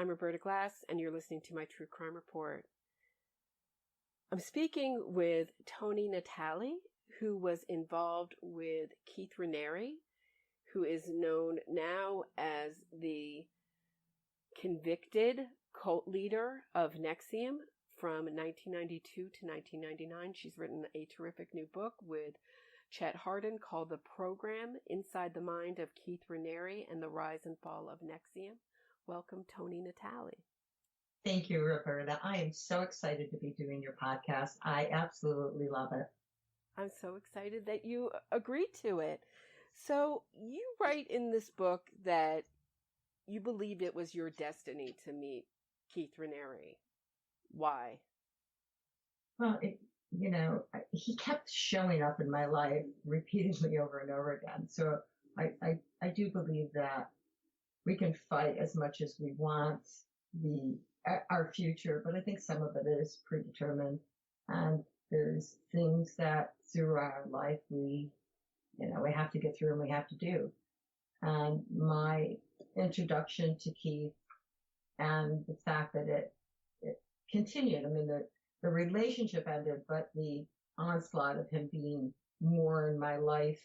I'm Roberta Glass, and you're listening to my True Crime Report. I'm speaking with Toni Natalie, who was involved with Keith Raniere, who is known now as the convicted cult leader of NXIVM from 1992 to 1999. She's written a terrific new book with Chet Hardin called The Program: Inside the Mind of Keith Raniere and the Rise and Fall of NXIVM. Welcome, Toni Natalie. Thank you, Roberta. I am so excited to be doing your podcast. I absolutely love it. I'm so excited that you agreed to it. So you write in this book that you believed it was your destiny to meet Keith Raniere. Why? Well, he kept showing up in my life repeatedly over and over again. So I do believe that we can fight as much as we want our future, but I think some of it is predetermined. And there's things that through our life we have to get through and we have to do. And my introduction to Keith and the fact that it continued. I mean, the relationship ended, but the onslaught of him being more in my life,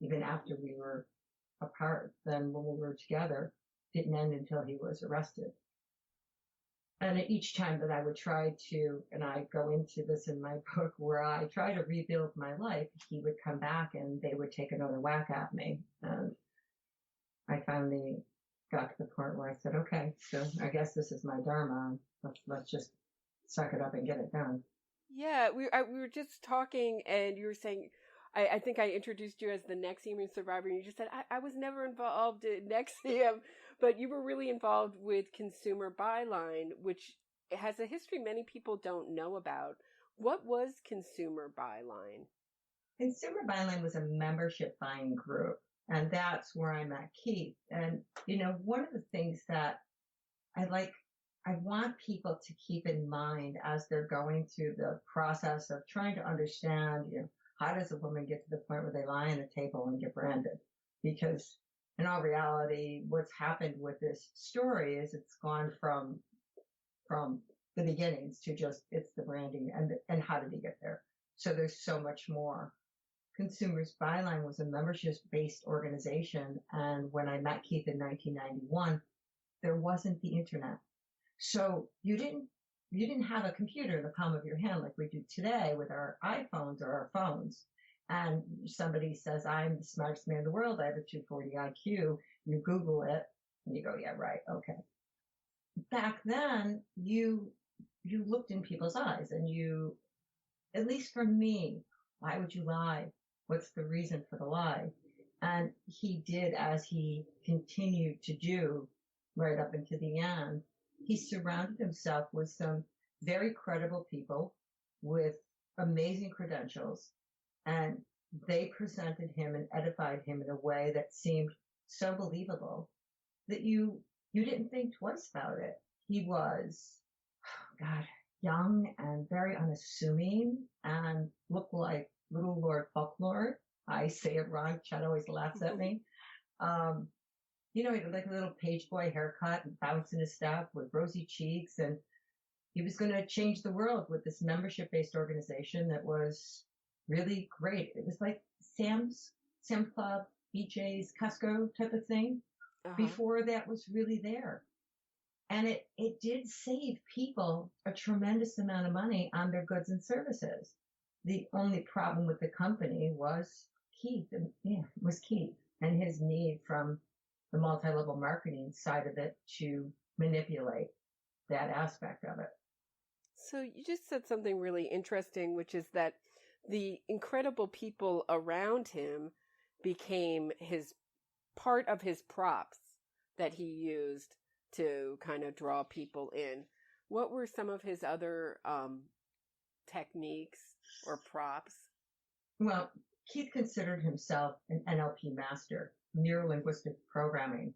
even after we were apart than when we were together, didn't end until he was arrested. And each time that I would try to, and I go into this in my book, where I try to rebuild my life, he would come back and they would take another whack at me. And I finally got to the point where I said, okay, so I guess this is my dharma. Let's just suck it up and get it done. Yeah, we were just talking and you were saying, I think I introduced you as the NXIVM survivor, and you just said, I was never involved in NXIVM, but you were really involved with Consumer Byline, which has a history many people don't know about. What was Consumer Byline? Consumer Byline was a membership buying group, and that's where I met Keith. And, one of the things that I want people to keep in mind as they're going through the process of trying to understand, how does a woman get to the point where they lie on a table and get branded? Because in all reality, what's happened with this story is it's gone from the beginnings to just, it's the branding and how did he get there? So there's so much more. Consumers Byline was a membership-based organization. And when I met Keith in 1991, there wasn't the internet. So you didn't have a computer in the palm of your hand like we do today with our iPhones or our phones. And somebody says, I'm the smartest man in the world. I have a 240 IQ. You Google it and you go, yeah, right. Okay. Back then you looked in people's eyes and at least for me, why would you lie? What's the reason for the lie? And he did as he continued to do right up into the end. He surrounded himself with some very credible people with amazing credentials, and they presented him and edified him in a way that seemed so believable that you didn't think twice about it. He was, young and very unassuming and looked like little Lord Folklore. I say it wrong. Chad always laughs at me. He had like a little page boy haircut and bouncing his step with rosy cheeks. And he was going to change the world with this membership-based organization that was really great. It was like Sam's Club, BJ's, Costco type of thing. Uh-huh. Before that was really there. And it did save people a tremendous amount of money on their goods and services. The only problem with the company was Keith and his need from the multi-level marketing side of it to manipulate that aspect of it. So you just said something really interesting, which is that the incredible people around him became part of his props that he used to kind of draw people in. What were some of his other techniques or props? Well, Keith considered himself an NLP master, neuro-linguistic programming.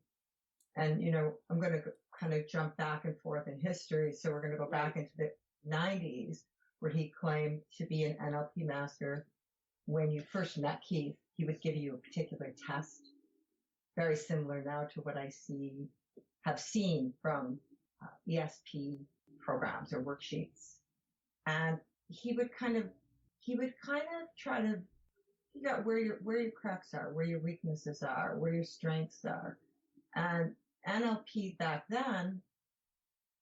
And, I'm going to kind of jump back and forth in history. So we're going to go back into the 90s where he claimed to be an NLP master. When you first met Keith, he would give you a particular test, very similar now to what I see have seen from ESP programs or worksheets. And he would kind of try to figure out where your cracks are, where your weaknesses are, where your strengths are. And NLP back then,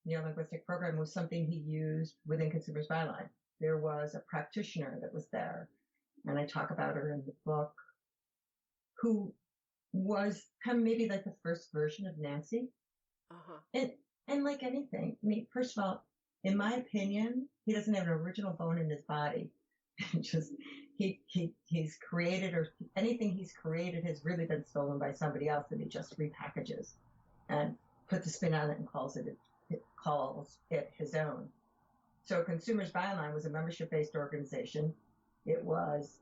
Neuro-Linguistic Program, was something he used within Consumers Byline. There was a practitioner that was there, and I talk about her in the book, who was kind of maybe like the first version of Nancy. Uh-huh. And like anything, I mean, first of all, in my opinion, he doesn't have an original bone in his body. Just he's created, or anything he's created has really been stolen by somebody else that he just repackages and puts a spin on it and calls it his own. So Consumers Byline was a membership-based organization. It was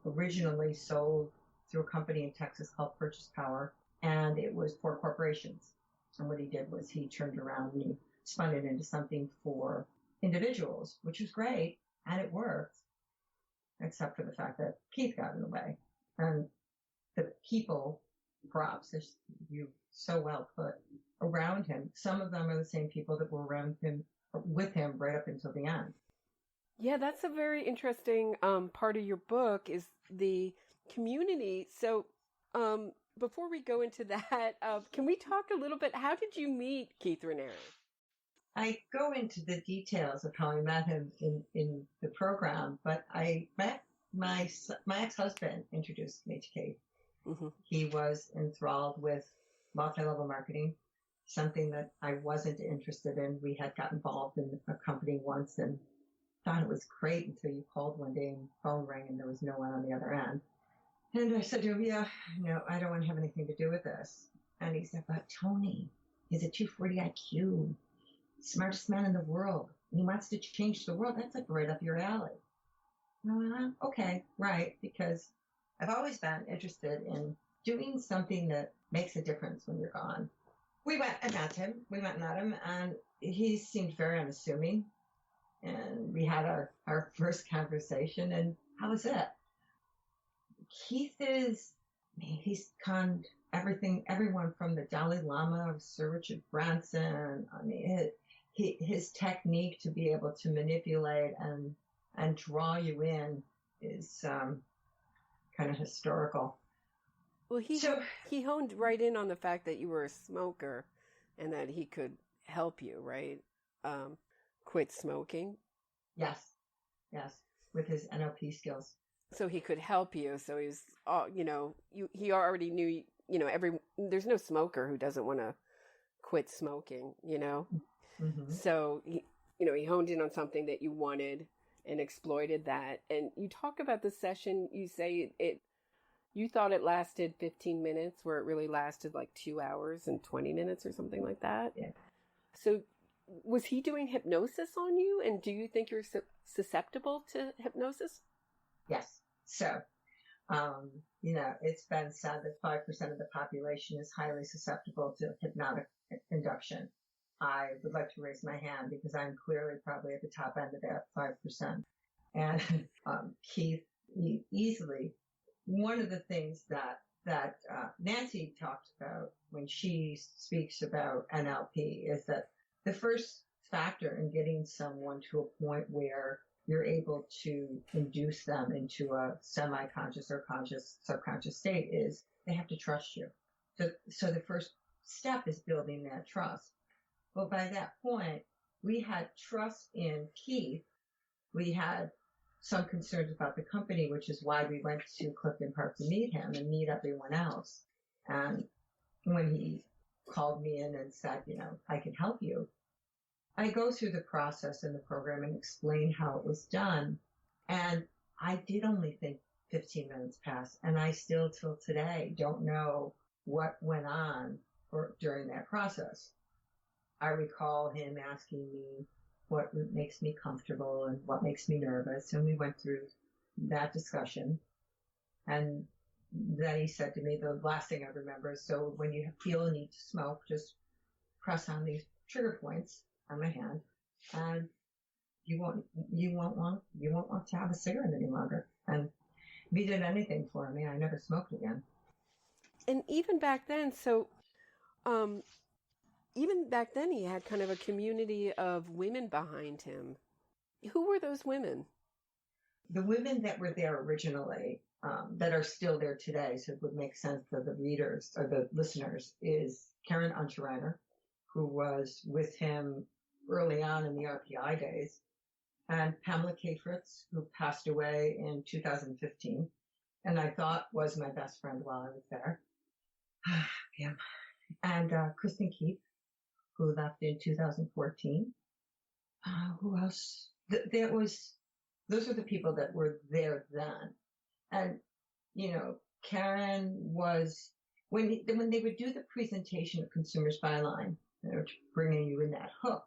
originally sold through a company in Texas called Purchase Power, and it was for corporations. And what he did was he turned around and he spun it into something for individuals, which was great, and it worked, except for the fact that Keith got in the way. And the people, props, as you so well put, around him, some of them are the same people that were around him, with him right up until the end. Yeah, that's a very interesting part of your book is the community. So before we go into that, can we talk a little bit, how did you meet Keith Raniere? I go into the details of how I met him in the program, but I met my ex-husband introduced me to Keith. Mm-hmm. He was enthralled with multi-level marketing, something that I wasn't interested in. We had got involved in a company once and thought it was great until you called one day and the phone rang and there was no one on the other end. And I said to him, yeah, no, I don't want to have anything to do with this. And he said, but Toni, he's a 240 IQ, smartest man in the world. And he wants to change the world. That's like right up your alley. Okay, right, because I've always been interested in doing something that makes a difference when you're gone. We went and met him, and he seemed very unassuming. And we had our first conversation, and how was it? Keith he's conned everyone from the Dalai Lama, Sir Richard Branson. I mean, his technique to be able to manipulate and draw you in is kind of historical. Well, he honed right in on the fact that you were a smoker and that he could help you, right? Quit smoking. Yes, with his NLP skills. So he could help you. So he was, he already knew, there's no smoker who doesn't want to quit smoking, Mm-hmm. So he honed in on something that you wanted and exploited that. And you talk about the session, you say you thought it lasted 15 minutes where it really lasted like 2 hours and 20 minutes or something like that. Yeah. So was he doing hypnosis on you? And do you think you're susceptible to hypnosis? Yes. So, it's been said that 5% of the population is highly susceptible to hypnotic induction. I would like to raise my hand because I'm clearly probably at the top end of that 5%. And Keith, easily, one of the things that Nancy talked about when she speaks about NLP is that the first factor in getting someone to a point where you're able to induce them into a semi-conscious or conscious subconscious state is they have to trust you. So the first step is building that trust. Well, by that point, we had trust in Keith. We had some concerns about the company, which is why we went to Clifton Park to meet him and meet everyone else. And when he called me in and said, I can help you, I go through the process in the program and explain how it was done. And I did only think 15 minutes passed. And I still, till today, don't know what went on during that process. I recall him asking me what makes me comfortable and what makes me nervous. And we went through that discussion. And then he said to me, the last thing I remember is, so when you feel a need to smoke, just press on these trigger points on my hand, and you won't want to have a cigarette any longer. And if he did anything for me, I never smoked again. And even back then, so even back then, he had kind of a community of women behind him. Who were those women? The women that were there originally, that are still there today, so it would make sense for the readers or the listeners, is Karen Unterreiner, who was with him early on in the RPI days, and Pamela Kafritz, who passed away in 2015, and I thought was my best friend while I was there. Yeah. And Kristen Keith, who left in 2014. Who else? Those are the people that were there then. And, you know, Karen was, when they would do the presentation of Consumers Byline, bringing you in that hook,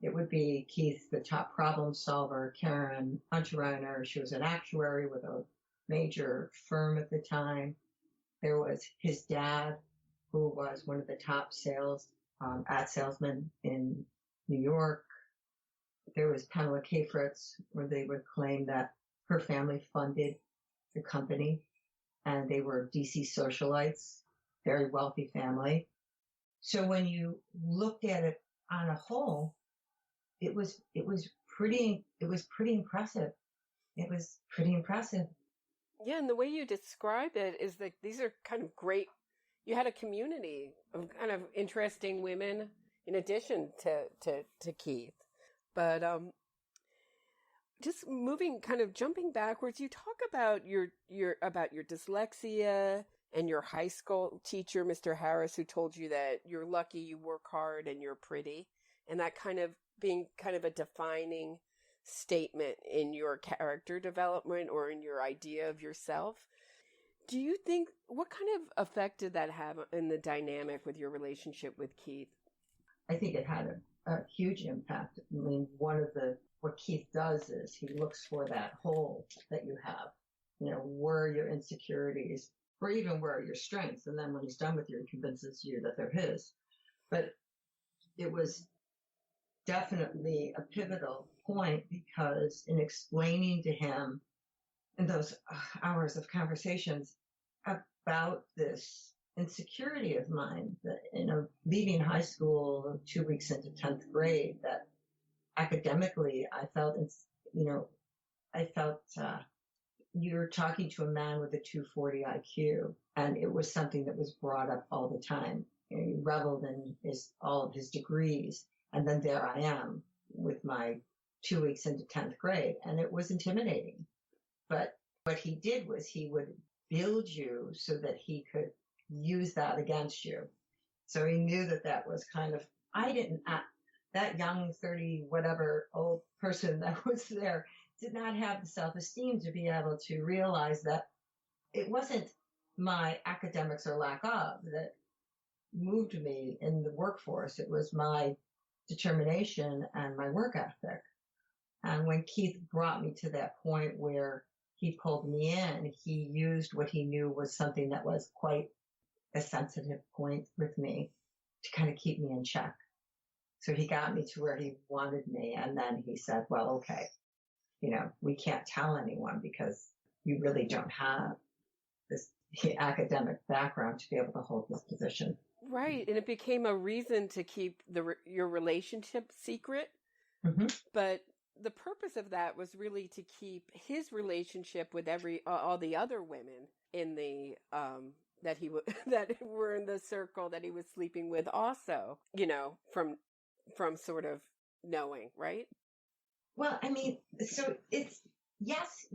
it would be Keith, the top problem solver, Karen Unterreiner. She was an actuary with a major firm at the time. There was his dad, who was one of the top ad salesmen in New York. There was Pamela Kafritz, where they would claim that her family funded the company, and they were DC socialites, very wealthy family. So when you looked at it on a whole, it was pretty impressive. It was pretty impressive. Yeah, and the way you describe it is that these are kind of great. You had a community of kind of interesting women in addition to Keith. But just jumping backwards, you talk about your dyslexia and your high school teacher, Mr. Harris, who told you that you're lucky, you work hard, and you're pretty, and that kind of being kind of a defining statement in your character development or in your idea of yourself. Do you think, what kind of effect did that have in the dynamic with your relationship with Keith? I think it had a huge impact. I mean, what Keith does is he looks for that hole that you have, you know, where are your insecurities, or even where are your strengths. And then when he's done with you, he convinces you that they're his. But it was definitely a pivotal point, because in explaining to him in those hours of conversations about this insecurity of mine, that, you know, leaving high school 2 weeks into 10th grade, that academically I felt, you're talking to a man with a 240 IQ, and it was something that was brought up all the time. You know, he reveled in all of his degrees, and then there I am with my 2 weeks into 10th grade, and it was intimidating. But what he did was he would build you so that he could use that against you. So he knew that was kind of, that young 30 whatever old person that was there did not have the self-esteem to be able to realize that it wasn't my academics or lack of that moved me in the workforce. It was my determination and my work ethic. And when Keith brought me to that point where he pulled me in, he used what he knew was something that was quite a sensitive point with me to kind of keep me in check. So he got me to where he wanted me. And then he said, well, okay, you know, we can't tell anyone because you really don't have this academic background to be able to hold this position. Right. And it became a reason to keep your relationship secret. Mm-hmm. But the purpose of that was really to keep his relationship with all the other women in the that were in the circle that he was sleeping with also, you know, from sort of knowing, right? Well, I mean, so it's yes,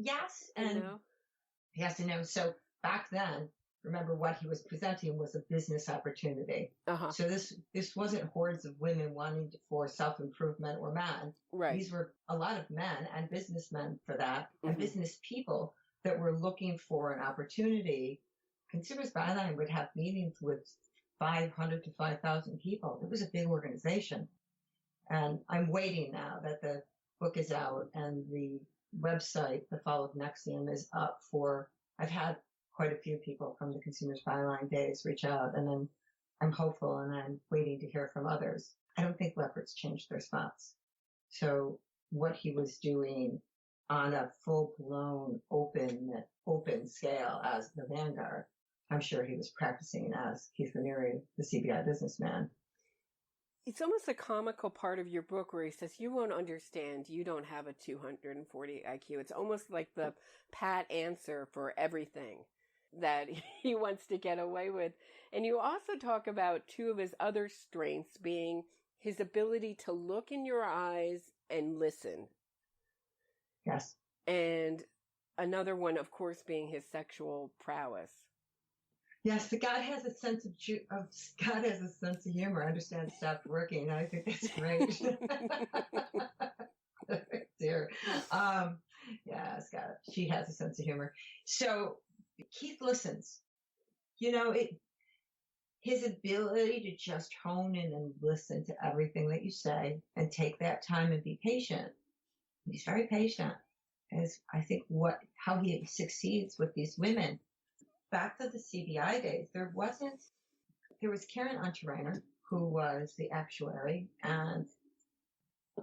and no. Yes and no. So back then, remember what he was presenting was a business opportunity. Uh-huh. So this wasn't hordes of women wanting for self-improvement or men. Right. These were a lot of men and businessmen for that, and business people that were looking for an opportunity. Consumers Byline would have meetings with 500 to 5,000 people. It was a big organization. And I'm waiting now that the book is out and the website, The Fall of NXIVM, is up for, I've had quite a few people from the Consumers Byline days reach out, and then I'm hopeful and I'm waiting to hear from others. I don't think leopards changed their spots. So what he was doing on a full-blown open scale as the Vanguard, I'm sure he was practicing as Keith Raniere, the CBI businessman. It's almost a comical part of your book where he says, you won't understand. You don't have a 240 IQ. It's almost like the pat answer for everything that he wants to get away with. And you also talk about two of his other strengths being his ability to look in your eyes and listen. Yes. And another one, of course, being his sexual prowess. Yes, the God has a sense of God has a sense of humor. I understand it stopped working. I think that's great. Dear. Scott, she has a sense of humor. So Keith listens. His ability to just hone in and listen to everything that you say and take that time and be patient. He's very patient. Is I think how he succeeds with these women. Back to the CBI days, there was Karen Unterreiner, who was the actuary, and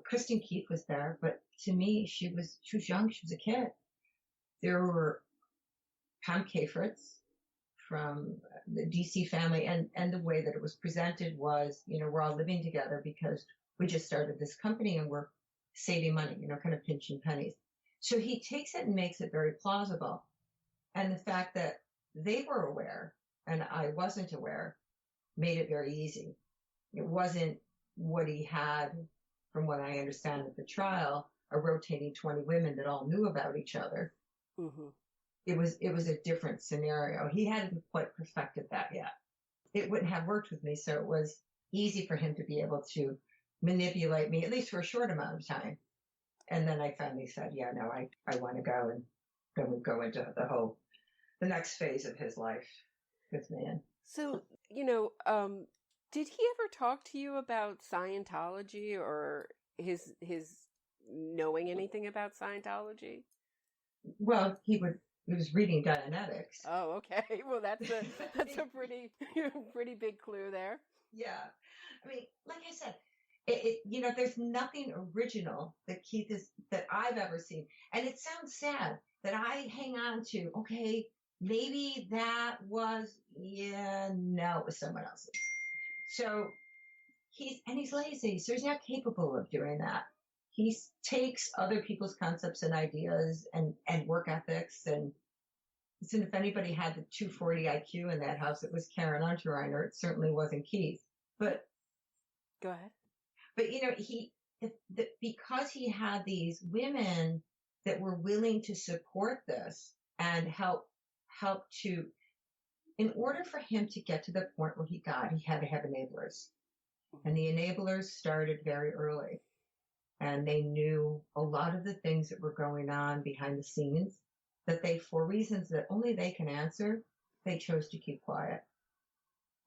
Kristen Keith was there, but to me, she was young, she was a kid. There were Pam Kafritz from the DC family, and the way that it was presented was, we're all living together because we just started this company and we're saving money, kind of pinching pennies. So he takes it and makes it very plausible. And the fact that they were aware and I wasn't aware made it very easy. It wasn't what he had, from what I understand at the trial, a rotating 20 women that all knew about each other. Mm-hmm. It was a different scenario. He hadn't quite perfected that yet. It wouldn't have worked with me, so it was easy for him to be able to manipulate me, at least for a short amount of time. And then I finally said, yeah, no, I want to go, and then we go into the next phase of his life with man. So, did he ever talk to you about Scientology or his knowing anything about Scientology? Well, he was reading Dianetics. Oh, okay. Well, that's a pretty big clue there. Yeah. I mean, like I said, there's nothing original that I've ever seen. And it sounds sad that I hang on to, okay, maybe that was, no, it was someone else's. So he's lazy, so he's not capable of doing that. He takes other people's concepts and ideas and work ethics. And if anybody had the 240 IQ in that house, it was Karen Unterreiner. It certainly wasn't Keith. But go ahead. But because he had these women that were willing to support this and help to, in order for him to get to the point where he had to have enablers. And the enablers started very early. And they knew a lot of the things that were going on behind the scenes that they, for reasons that only they can answer, they chose to keep quiet.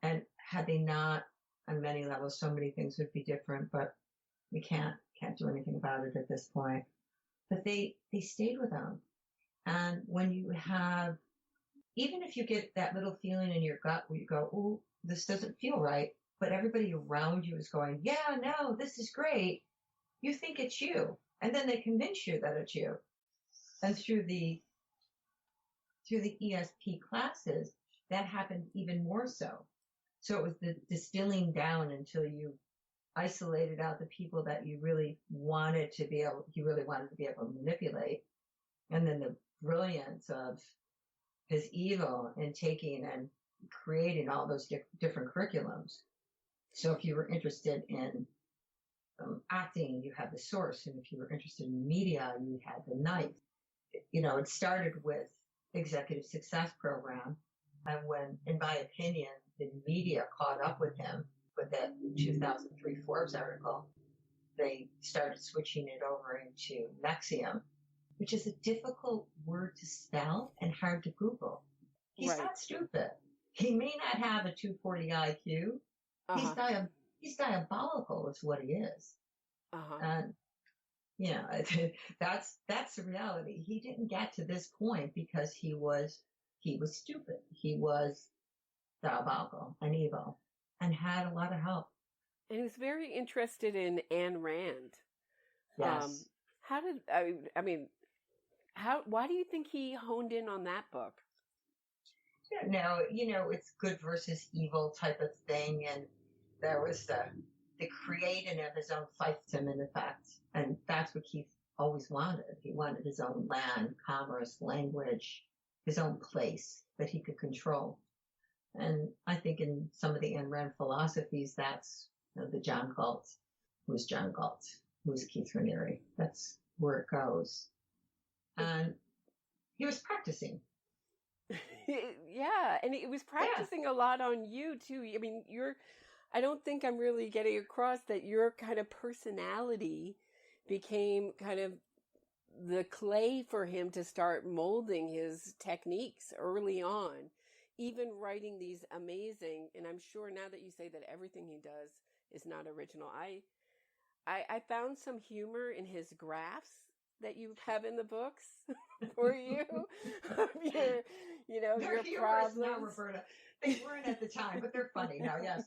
And had they not, on many levels, so many things would be different, but we can't do anything about it at this point. But they stayed with them. And when you have, even if you get that little feeling in your gut where you go, oh, this doesn't feel right, but everybody around you is going, yeah, no, this is great. You think it's you. And then they convince you that it's you. And through the ESP classes, that happened even more so. So it was the distilling down until you isolated out the people that you really wanted to be able to manipulate. And then the brilliance of his evil in taking and creating all those different curriculums. So if you were interested in acting, you had the source. And if you were interested in media, you had the knife. It started with Executive Success Program. And when, in my opinion, the media caught up with him with that 2003 Forbes article, they started switching it over into NXIVM, which is a difficult word to spell and hard to Google. He's right. Not stupid. He may not have a 240 IQ. Uh-huh. He's diabolical is what he is. Uh-huh. And that's the reality. He didn't get to this point because he was stupid. He was diabolical and evil and had a lot of help. And he was very interested in Ayn Rand. Yes. Why do you think he honed in on that book? No, it's good versus evil type of thing. And there was the creating of his own fiefdom in effect. And that's what Keith always wanted. He wanted his own land, commerce, language, his own place that he could control. And I think in some of the Ayn Rand philosophies, that's the John Galt. Who's John Galt? Who's Keith Raniere? That's where it goes. And he was practicing. Yeah, and it was practicing a lot on you too. I mean, I don't think I'm really getting across that your kind of personality became kind of the clay for him to start molding his techniques early on, even writing these amazing, and I'm sure now that you say that everything he does is not original, I found some humor in his graphs that you have in the books for you, They're your humorous problems. now, Roberta. They weren't at the time, but they're funny now. Yes,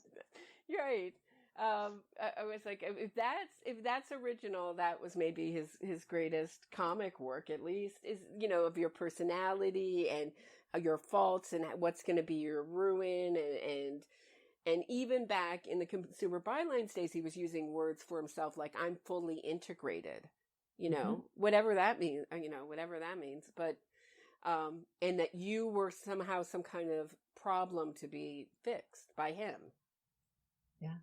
you're right. I was like, if that's original, that was maybe his greatest comic work, at least, is, of your personality and your faults and what's going to be your ruin. And even back in the consumer bylines days, he was using words for himself like, I'm fully integrated, whatever that means, but, and that you were somehow some kind of problem to be fixed by him. Yeah.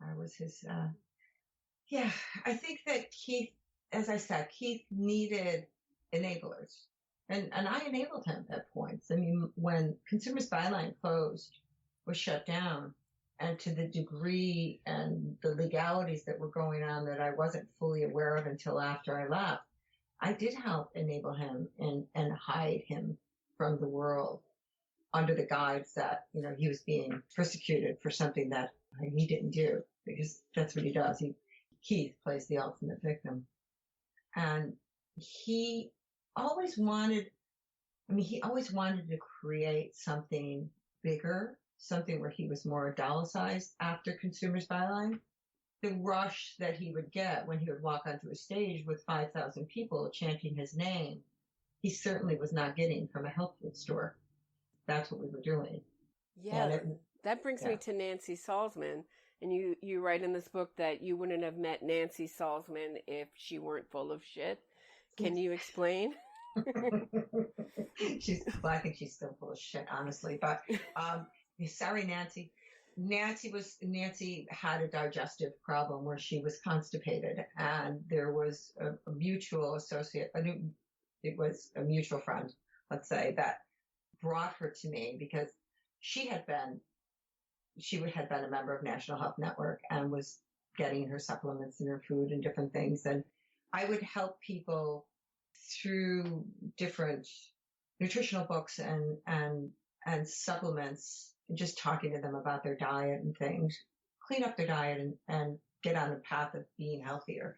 I was his, I think that Keith, as I said, Keith needed enablers. And I enabled him at points. I mean, when Consumers Byline closed, was shut down, and to the degree and the legalities that were going on that I wasn't fully aware of until after I left, I did help enable him and hide him from the world under the guise that, he was being persecuted for something that he didn't do, because that's what he does. Keith plays the ultimate victim. And he always wanted to create something bigger, something where he was more idolicized after Consumers Byline. The rush that he would get when he would walk onto a stage with 5,000 people chanting his name, he certainly was not getting from a health food store. That's what we were doing. Yeah, that brings me to Nancy Salzman. And you write in this book that you wouldn't have met Nancy Salzman if she weren't full of shit. Can you explain? I think she's still full of shit, honestly. But sorry, Nancy. Nancy had a digestive problem where she was constipated, and there was a mutual associate. It was a mutual friend, let's say, that brought her to me because she had been a member of National Health Network and was getting her supplements and her food and different things. And I would help people through different nutritional books and supplements, just talking to them about their diet and things, clean up their diet and get on the path of being healthier.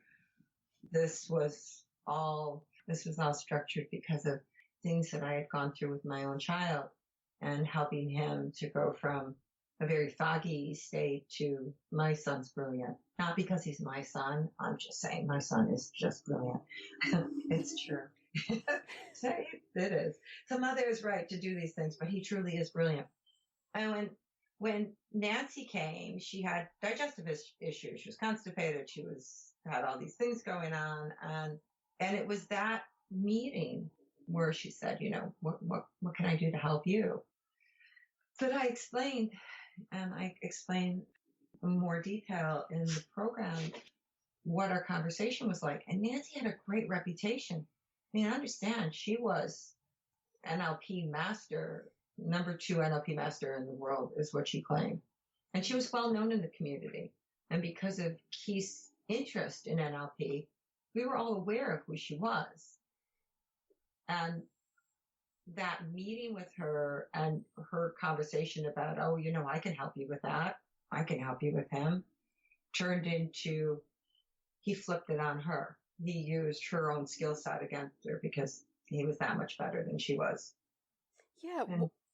This was all structured because of things that I had gone through with my own child and helping him to go from a very foggy state to my son's brilliant. Not because he's my son. I'm just saying my son is just brilliant. It's true. It is. So mother is right to do these things, but he truly is brilliant. And when Nancy came, she had digestive issues. She was constipated. She had all these things going on. And it was that meeting where she said, what can I do to help you? So I explained in more detail in the program what our conversation was like. And Nancy had a great reputation. I mean, understand, she was NLP master, number 2 NLP master in the world is what she claimed. And she was well known in the community. And because of Keith's interest in NLP, we were all aware of who she was. And that meeting with her and her conversation about, I can help you with that. I can help you with him, turned into, he flipped it on her. He used her own skill set against her because he was that much better than she was. Yeah.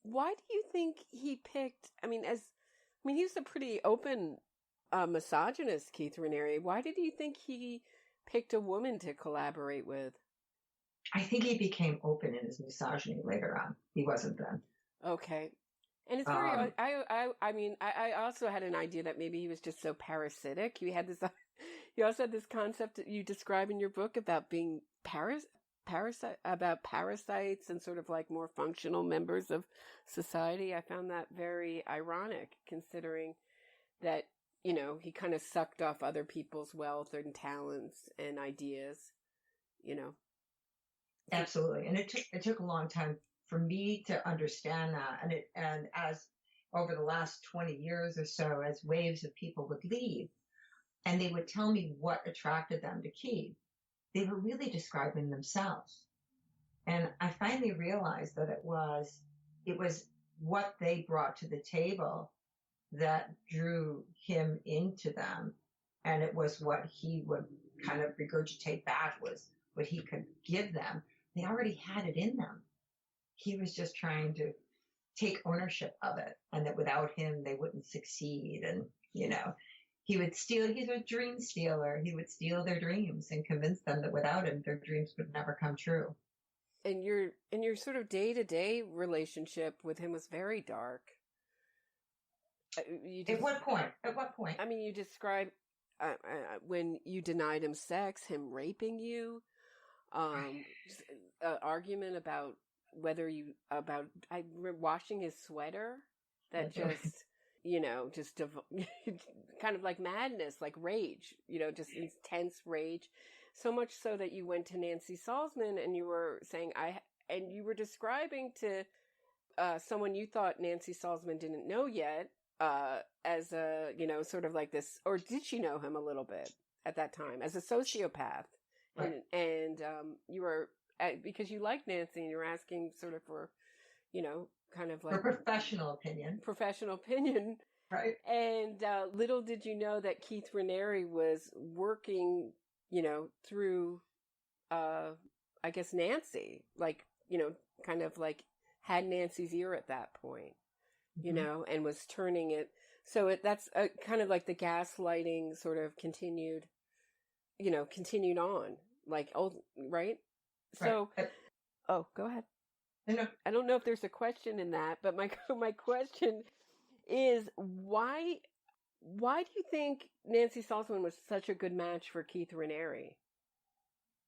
Why do you think he picked, he was a pretty open misogynist, Keith Raniere. Why did you think he picked a woman to collaborate with? I think he became open in his misogyny later on. He wasn't then. Okay. And it's very, I mean, I also had an idea that maybe he was just so parasitic. You had this, you also had this concept that you describe in your book about being about parasites and sort of like more functional members of society. I found that very ironic, considering that, you know, he kind of sucked off other people's wealth and talents and ideas, you know. Absolutely. And it took a long time for me to understand that. And as over the last 20 years or so, as waves of people would leave and they would tell me what attracted them to Keith, they were really describing themselves. And I finally realized that it was what they brought to the table that drew him into them. And it was what he would kind of regurgitate back, was what he could give them. They already had it in them. He was just trying to take ownership of it, and that without him, they wouldn't succeed. And, you know, he's a dream stealer. He would steal their dreams and convince them that without him, their dreams would never come true. And your sort of day-to-day relationship with him was very dark. At what point? I mean, you describe when you denied him sex, him raping you, argument about I remember washing his sweater, that just, you know, just kind of like madness, like rage, you know, just intense rage. So much so that you went to Nancy Salzman and you were saying, and you were describing to someone you thought Nancy Salzman didn't know yet, as a, you know, sort of like this, or did she know him a little bit at that time as a sociopath? Right. And you were, because you liked Nancy and you were asking sort of for, you know, kind of like for professional opinion. Right. And little did you know that Keith Raniere was working, you know, through, I guess, Nancy, like, you know, kind of like had Nancy's ear at that point, you know, and was turning it. So that's kind of like the gaslighting sort of continued on, like, right? So, right. Oh, go ahead. No. I don't know if there's a question in that, but my question is, why do you think Nancy Salzman was such a good match for Keith Raniere?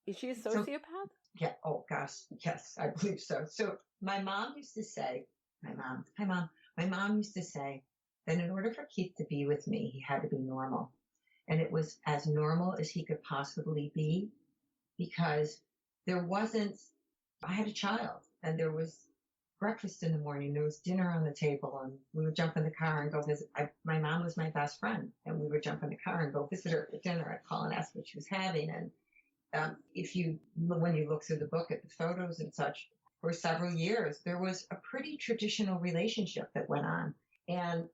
Is she a sociopath? Yeah. Oh gosh. Yes, I believe so. So my mom used to say that in order for Keith to be with me, he had to be normal. And it was as normal as he could possibly be, because I had a child, and there was breakfast in the morning, there was dinner on the table, and we would jump in the car and go visit. My mom was my best friend, and we would jump in the car and go visit her for dinner. I'd call and ask what she was having. And when you look through the book at the photos and such, for several years, there was a pretty traditional relationship that went on. And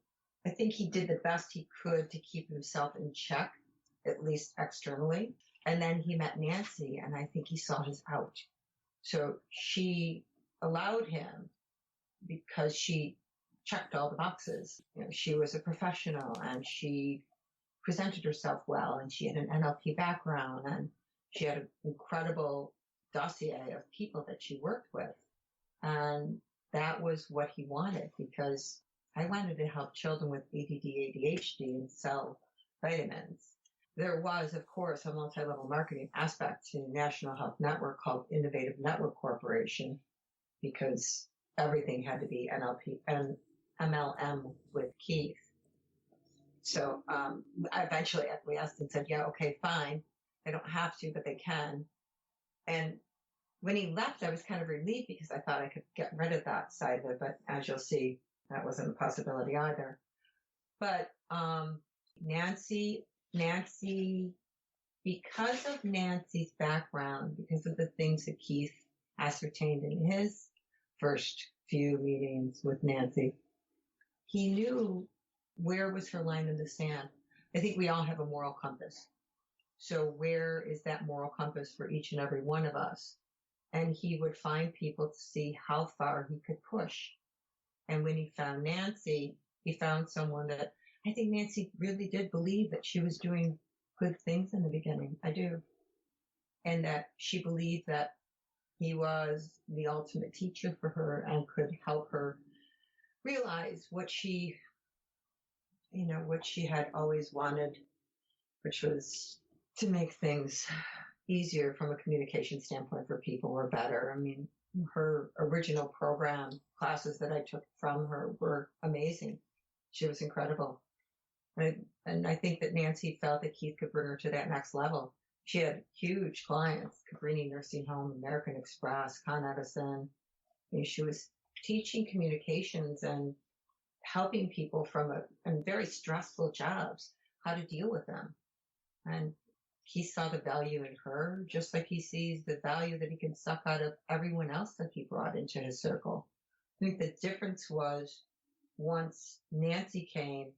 I think he did the best he could to keep himself in check, at least externally. And then he met Nancy, and I think he saw his out. So she allowed him because she checked all the boxes. You know, she was a professional, and she presented herself well, and she had an NLP background, and she had an incredible dossier of people that she worked with. And that was what he wanted, because I wanted to help children with ADD, ADHD and sell vitamins. There was, of course, a multi-level marketing aspect to the National Health Network called Innovative Network Corporation, because everything had to be NLP and MLM with Keith. So I eventually acquiesced and said, yeah, okay, fine. They don't have to, but they can. And when he left, I was kind of relieved, because I thought I could get rid of that side of it. But as you'll see, that wasn't a possibility either. But Nancy, because of Nancy's background, because of the things that Keith ascertained in his first few meetings with Nancy, he knew where was her line in the sand. I think we all have a moral compass. So where is that moral compass for each and every one of us? And he would find people to see how far he could push. And when he found Nancy, he found someone that I think Nancy really did believe that she was doing good things in the beginning. I do. And that she believed that he was the ultimate teacher for her and could help her realize what what she had always wanted, which was to make things easier from a communication standpoint for people, or better. I mean, her original program classes that I took from her were amazing. She was incredible. And I think that Nancy felt that Keith could bring her to that next level. She had huge clients, Cabrini Nursing Home, American Express, Con Edison. She was teaching communications and helping people from very stressful jobs, how to deal with them. And he saw the value in her, just like he sees the value that he can suck out of everyone else that he brought into his circle. I think the difference was once Nancy came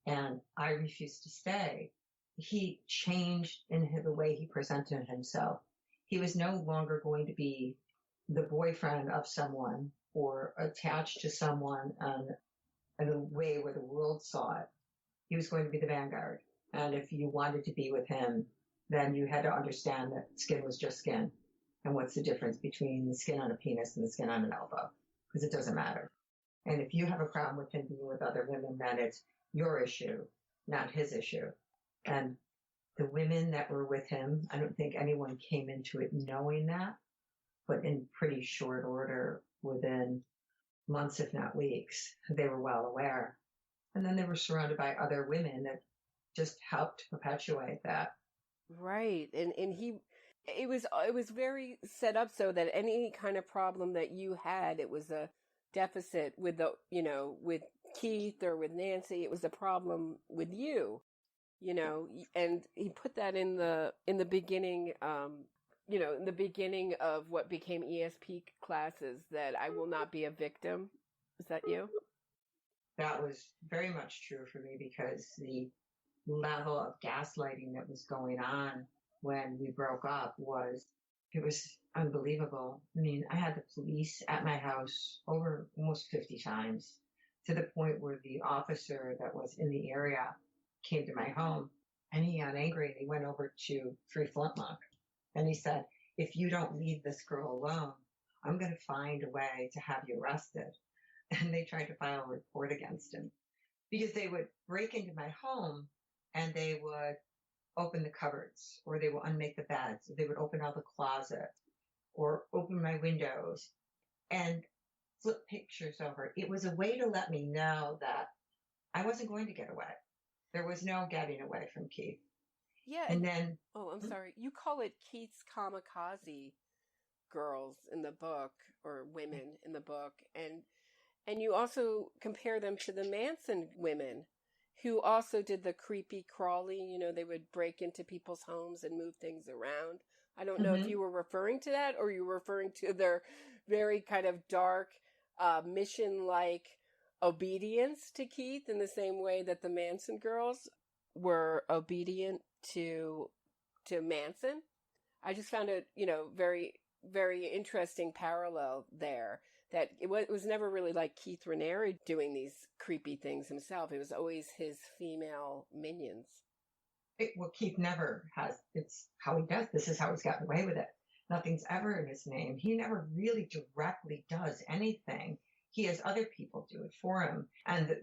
and I refused to stay, he changed in the way he presented himself. He was no longer going to be the boyfriend of someone or attached to someone in a way where the world saw it. He was going to be the vanguard. And if you wanted to be with him, then you had to understand that skin was just skin. And what's the difference between the skin on a penis and the skin on an elbow? Because it doesn't matter. And if you have a problem with him being with other women, then it's your issue, not his issue. And the women that were with him, I don't think anyone came into it knowing that, but in pretty short order, within months, if not weeks, they were well aware. And then they were surrounded by other women that just helped perpetuate that. Right. And it was very set up so that any kind of problem that you had, it was a deficit with with Keith or with Nancy, it was a problem with you, and he put that in the beginning, in the beginning of what became ESP classes, that I will not be a victim. Is that you? That was very much true for me, because the level of gaslighting that was going on when we broke up was unbelievable. I mean, I had the police at my house over almost 50 times, to the point where the officer that was in the area came to my home, and he got angry and he went over to Free Flintlock and he said, "If you don't leave this girl alone, I'm going to find a way to have you arrested." And they tried to file a report against him, because they would break into my home and they would open the cupboards, or they would unmake the beds, or they would open all the closets, or open my windows and flip pictures over. It was a way to let me know that I wasn't going to get away. There was no getting away from Keith. Yeah. And then... Oh, I'm sorry. You call it Keith's kamikaze girls in the book, or women in the book. And you also compare them to the Manson women, who also did the creepy crawly, they would break into people's homes and move things around. I don't know if you were referring to that, or you were referring to their very kind of dark, mission-like obedience to Keith, in the same way that the Manson girls were obedient to Manson. I just found it, very, very interesting parallel there. That it was never really like Keith Raniere doing these creepy things himself. It was always his female minions. Keith never has. It's how he does. This is how he's gotten away with it. Nothing's ever in his name. He never really directly does anything. He has other people do it for him. And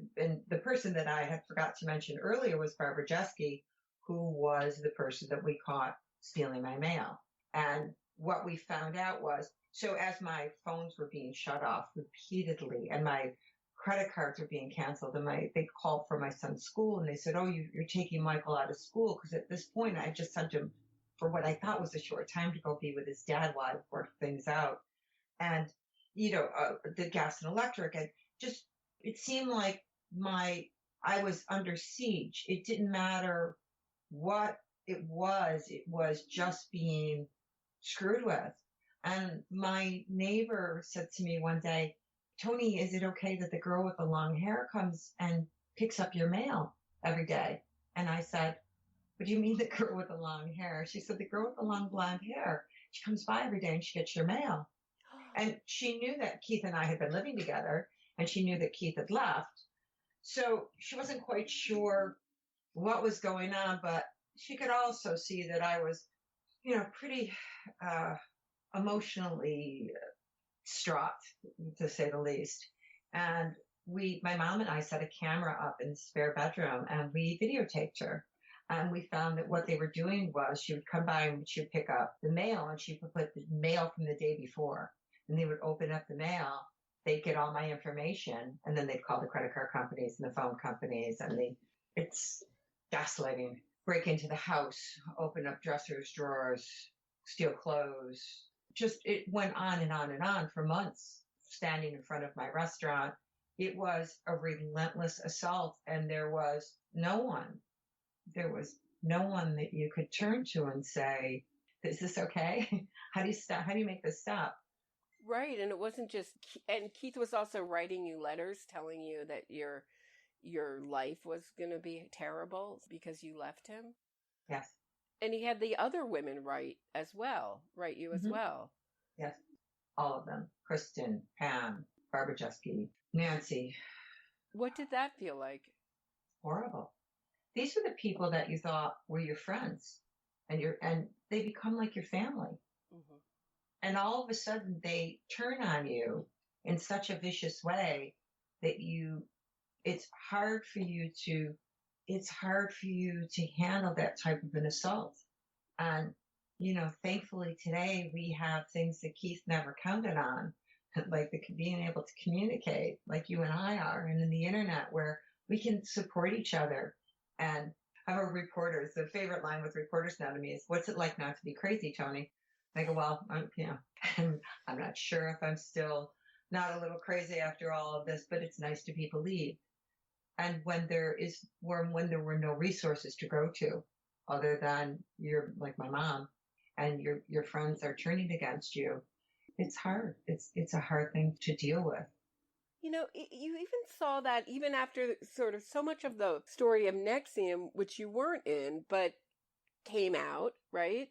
the person that I had forgot to mention earlier was Barbara Jeske, who was the person that we caught stealing my mail. And what we found out was, so as my phones were being shut off repeatedly and my credit cards were being canceled, and they called for my son's school, and they said, "Oh, you're taking Michael out of school," because at this point I just sent him for what I thought was a short time to go be with his dad while I worked things out. And, the gas and electric, and just, it seemed like I was under siege. It didn't matter what it was just being screwed with. And my neighbor said to me one day, "Toni, is it okay that the girl with the long hair comes and picks up your mail every day?" And I said, "What do you mean, the girl with the long hair?" She said, "The girl with the long blonde hair. She comes by every day and she gets your mail." And she knew that Keith and I had been living together, and she knew that Keith had left. So she wasn't quite sure what was going on, but she could also see that I was, pretty emotionally distraught, to say the least. And my mom and I set a camera up in the spare bedroom and we videotaped her. And we found that what they were doing was she would come by and she would pick up the mail and she would put the mail from the day before. And they would open up the mail. They'd get all my information and then they'd call the credit card companies and the phone companies. And it's gaslighting. Break into the house, open up dressers, drawers, steal clothes. Just, it went on and on and on for months, standing in front of my restaurant. It was a relentless assault, and there was no one that you could turn to and say, is this okay? How do you stop? How do you make this stop? Right. And it wasn't just, and Keith was also writing you letters telling you that your life was going to be terrible because you left him. Yes. And he had the other women write you as well. Yes. All of them. Kristen, Pam, Barbara Jeske, Nancy. What did that feel like? Horrible. These were the people that you thought were your friends, and they become like your family. Mm-hmm. And all of a sudden they turn on you in such a vicious way that it's hard for you to handle that type of an assault. And, thankfully today we have things that Keith never counted on, like being able to communicate like you and I are, and in the internet where we can support each other. And the favorite line with reporters now to me is, what's it like not to be crazy, Toni? I go, well, I'm not sure if I'm still not a little crazy after all of this, but it's nice to be believed. And when there were no resources to go to other than like my mom, and your friends are turning against you, it's hard. It's a hard thing to deal with. You even saw that even after sort of so much of the story of NXIVM, which you weren't in, but came out, right?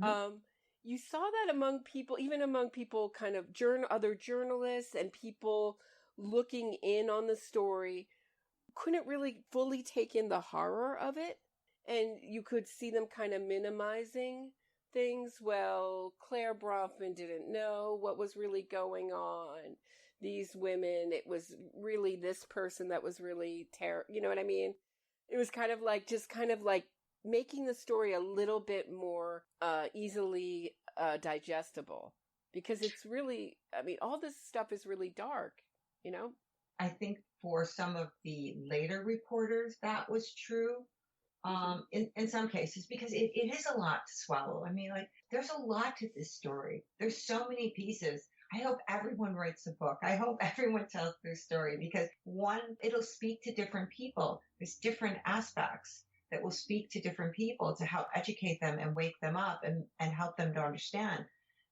Mm-hmm. You saw that among people kind of other journalists and people looking in on the story couldn't really fully take in the horror of it. And you could see them kind of minimizing things. Well, Claire Bronfman didn't know what was really going on. These women, it was really this person that was really terrible. You know what I mean? It was kind of like making the story a little bit more easily digestible, because it's really, all this stuff is really dark, I think for some of the later reporters that was true. In some cases, because it is a lot to swallow. There's a lot to this story. There's so many pieces. I hope everyone writes a book. I hope everyone tells their story, because it'll speak to different people. There's different aspects that will speak to different people to help educate them and wake them up and help them to understand.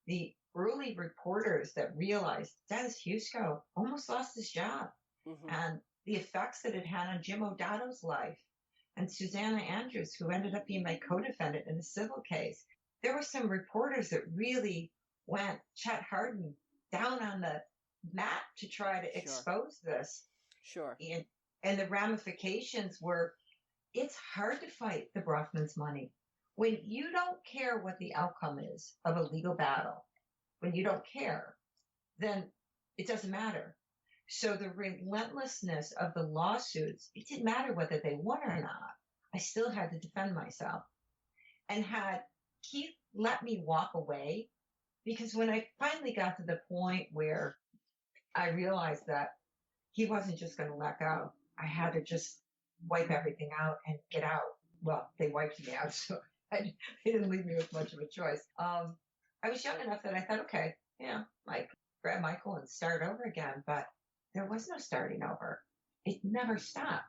The early reporters that realized Dennis Husko almost lost his job, mm-hmm. and the effects that it had on Jim O'Donnell's life, and Susanna Andrews, who ended up being my co-defendant in a civil case. There were some reporters that really went Chet Hardin down on the mat to try to expose this. Sure. And the ramifications were, it's hard to fight the Bronfman's money. When you don't care what the outcome is of a legal battle, when you don't care, then it doesn't matter. So the relentlessness of the lawsuits, it didn't matter whether they won or not. I still had to defend myself. And had Keith let me walk away, because when I finally got to the point where I realized that he wasn't just going to let go, I had to just wipe everything out and get out. Well, they wiped me out, so they didn't leave me with much of a choice. I was young enough that I thought, okay, grab Michael and start over again. But there was no starting over. It never stopped.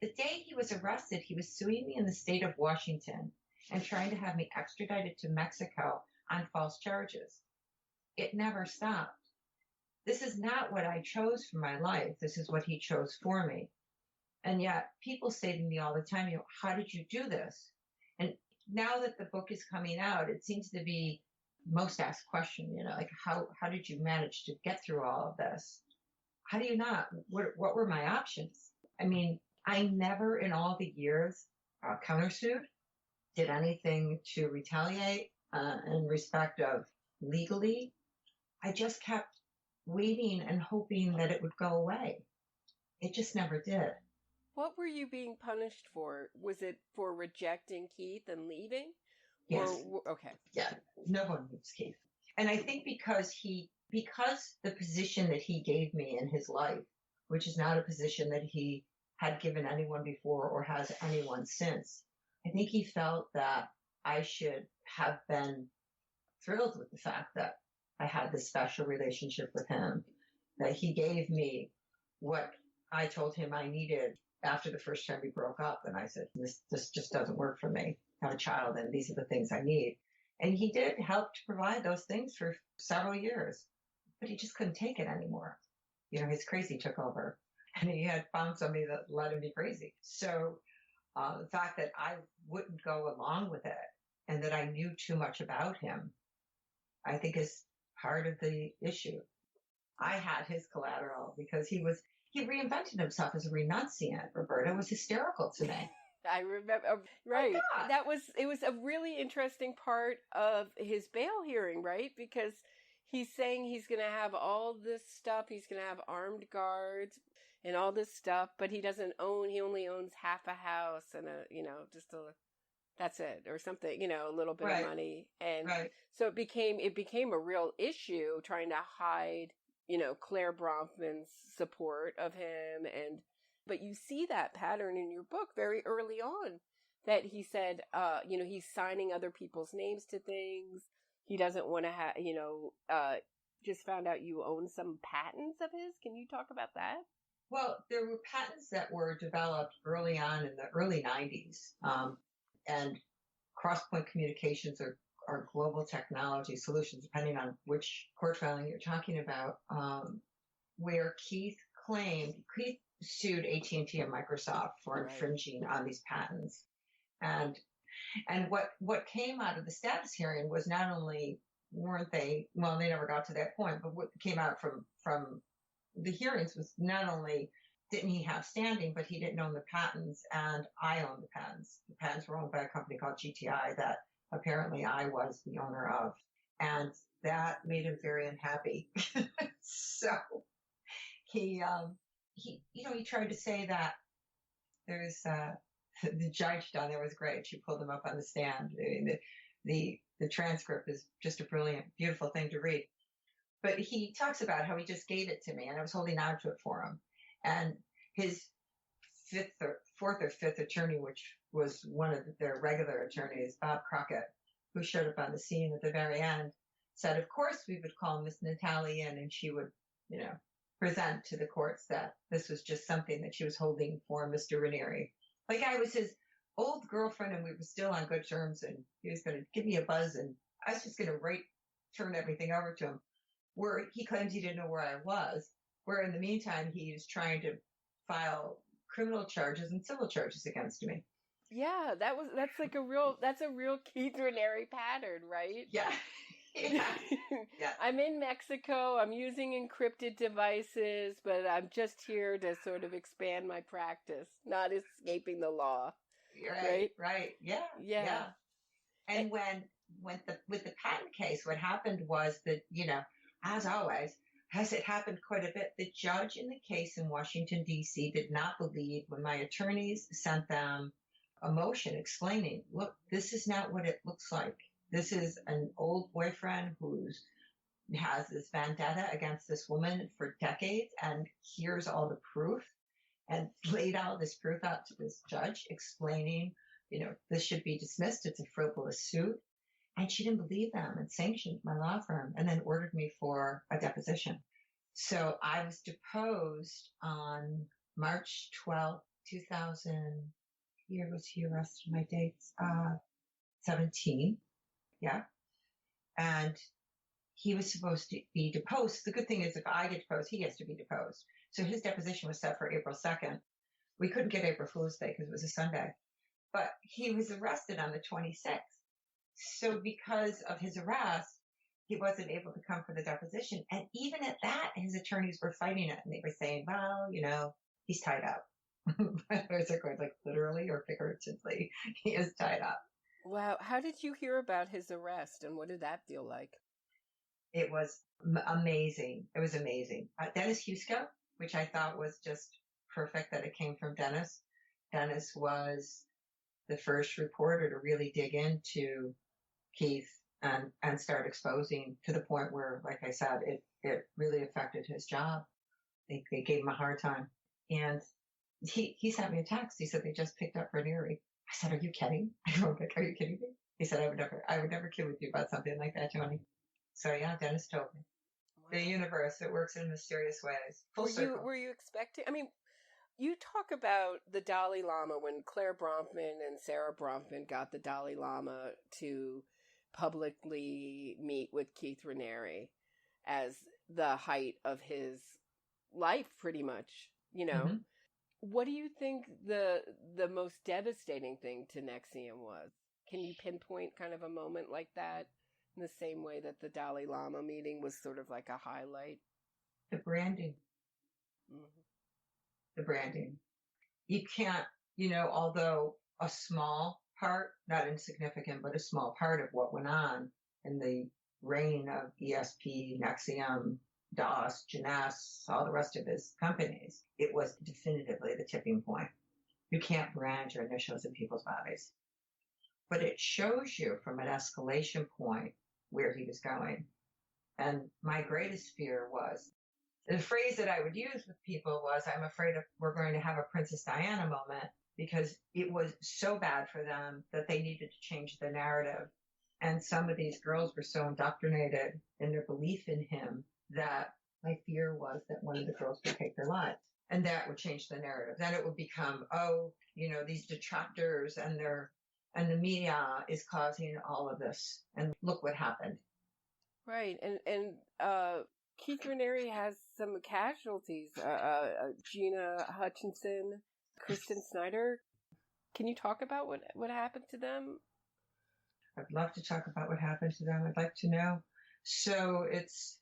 The day he was arrested, he was suing me in the state of Washington and trying to have me extradited to Mexico on false charges. It never stopped. This is not what I chose for my life. This is what he chose for me. And yet people say to me all the time, how did you do this? And now that the book is coming out, it seems to be most asked question, how did you manage to get through all of this? How do you not? What were my options? I never in all the years countersued, did anything to retaliate in respect of legally. I just kept waiting and hoping that it would go away. it just never did. What were you being punished for? Was it for rejecting Keith and leaving? Yes. Okay. Yeah. No one moves Keith. And I think because the position that he gave me in his life, which is not a position that he had given anyone before or has anyone since, I think he felt that I should have been thrilled with the fact that I had this special relationship with him, that he gave me what I told him I needed after the first time we broke up. And I said, this just doesn't work for me. I have a child and these are the things I need. And he did help to provide those things for several years, but he just couldn't take it anymore. You know, his crazy took over and he had found somebody that let him be crazy. So the fact that I wouldn't go along with it and that I knew too much about him, I think is part of the issue. I had his collateral because he reinvented himself as a renunciant. Roberta, was hysterical to me. I remember, right. It was a really interesting part of his bail hearing, right? Because he's saying he's going to have all this stuff. He's going to have armed guards and all this stuff, but he only owns half a house and that's it, or something, a little bit of money. And so it became a real issue trying to hide, Claire Bronfman's support of him. But you see that pattern in your book very early on, that he said, he's signing other people's names to things. He doesn't want to have, just found out you own some patents of his. Can you talk about that? Well, there were patents that were developed early on in the early 90s. And cross-point communications are global technology solutions, depending on which court filing you're talking about, where Keith sued AT&T and Microsoft for infringing on these patents. And what came out of the status hearing was not only they never got to that point, but what came out from the hearings was not only didn't he have standing, but he didn't own the patents, and I owned the patents. The patents were owned by a company called GTI that apparently I was the owner of, and that made him very unhappy. So he tried to say that there's the judge down there was great. She pulled him up on the stand. The transcript is just a brilliant, beautiful thing to read. But he talks about how he just gave it to me, and I was holding on to it for him. And his fourth or fifth attorney, which was one of their regular attorneys, Bob Crockett, who showed up on the scene at the very end, said, of course, we would call Miss Natalie in, and she would, present to the courts that this was just something that she was holding for Mr. Raniere. Like I was his old girlfriend, and we were still on good terms, and he was going to give me a buzz, and I was just going to turn everything over to him. Where he claims he didn't know where I was, where in the meantime he's trying to file criminal charges and civil charges against me. Yeah, that's a real Keith Raniere pattern, right? Yeah. Yeah. I'm in Mexico, I'm using encrypted devices, but I'm just here to sort of expand my practice, not escaping the law. Right. Yeah. And with the patent case, what happened was that, as always, as it happened quite a bit, the judge in the case in Washington, D.C. did not believe when my attorneys sent them a motion explaining, look, this is not what it looks like. This is an old boyfriend who has this vendetta against this woman for decades, and here's all the proof, and laid all this proof out to this judge explaining, this should be dismissed. It's a frivolous suit. And she didn't believe them and sanctioned my law firm and then ordered me for a deposition. So I was deposed on March 12th, 2000. Here was he arrested, my dates, 17. Yeah. And he was supposed to be deposed. The good thing is if I get deposed, he has to be deposed. So his deposition was set for April 2nd. We couldn't get April Fool's Day because it was a Sunday. But he was arrested on the 26th. So because of his arrest, he wasn't able to come for the deposition. And even at that, his attorneys were fighting it. And they were saying, well, he's tied up. I was like, literally or figuratively, he is tied up. Wow. How did you hear about his arrest, and what did that feel like? It was amazing. It was amazing. Dennis Husko, which I thought was just perfect that it came from Dennis. Dennis was the first reporter to really dig into Keith and start exposing to the point where, like I said, it really affected his job. They gave him a hard time. And he sent me a text. He said, they just picked up Raniere. I said, are you kidding? I wrote back, are you kidding me? He said, I would never kid with you about something like that, Toni. So yeah, Dennis told me. Wow. The universe, it works in mysterious ways. Full circle. Were you expecting, I mean, you talk about the Dalai Lama when Claire Bronfman and Sarah Bronfman got the Dalai Lama to publicly meet with Keith Raniere as the height of his life, pretty much, you know. Mm-hmm. What do you think the most devastating thing to NXIVM was? Can you pinpoint kind of a moment like that in the same way that the Dalai Lama meeting was sort of like a highlight? The branding. Mm-hmm. The branding. You can't, although a small part, not insignificant, but a small part of what went on in the reign of ESP, NXIVM, DOS, Jeunesse, all the rest of his companies, it was definitively the tipping point. You can't brand your initials in people's bodies. But it shows you from an escalation point where he was going. And my greatest fear was, the phrase that I would use with people was, I'm afraid we're going to have a Princess Diana moment, because it was so bad for them that they needed to change the narrative. And some of these girls were so indoctrinated in their belief in him that my fear was that one of the girls would take their lives. And that would change the narrative. Then it would become, these detractors and the media is causing all of this. And look what happened. Right. And Keith Raniere has some casualties. Gina Hutchinson, Kristen Snyder. Can you talk about what happened to them? I'd love to talk about what happened to them. I'd like to know. So it's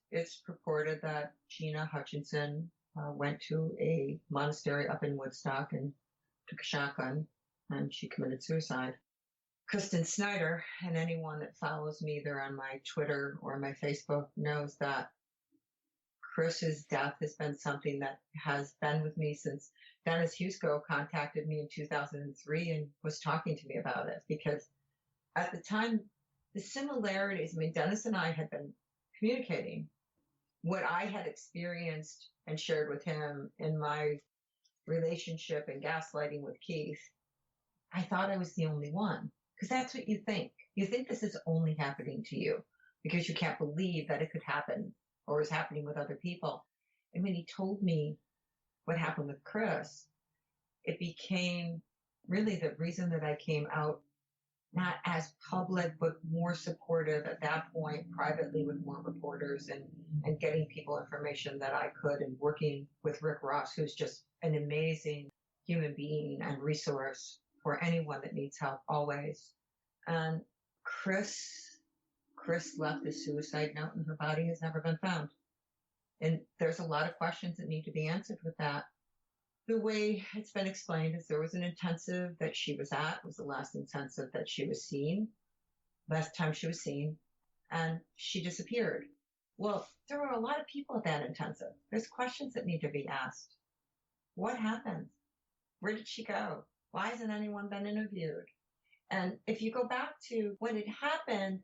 purported that Gina Hutchinson went to a monastery up in Woodstock and took a shotgun, and she committed suicide. Kristen Snyder, and anyone that follows me either on my Twitter or my Facebook knows that Chris's death has been something that has been with me since Dennis Husko contacted me in 2003 and was talking to me about it, because at the time, the similarities, Dennis and I had been communicating. What I had experienced and shared with him in my relationship and gaslighting with Keith, I thought I was the only one. Because that's what you think. You think this is only happening to you because you can't believe that it could happen or is happening with other people. And when he told me what happened with Chris, it became really the reason that I came out, not as public, but more supportive at that point, privately with more reporters and getting people information that I could, and working with Rick Ross, who's just an amazing human being and resource for anyone that needs help always. And Chris left a suicide note, and her body has never been found. And there's a lot of questions that need to be answered with that. The way it's been explained is there was an intensive that she was at, was the last intensive that she was seen, last time she was seen, and she disappeared. Well, there were a lot of people at that intensive. There's questions that need to be asked. What happened? Where did she go? Why hasn't anyone been interviewed? And if you go back to when it happened,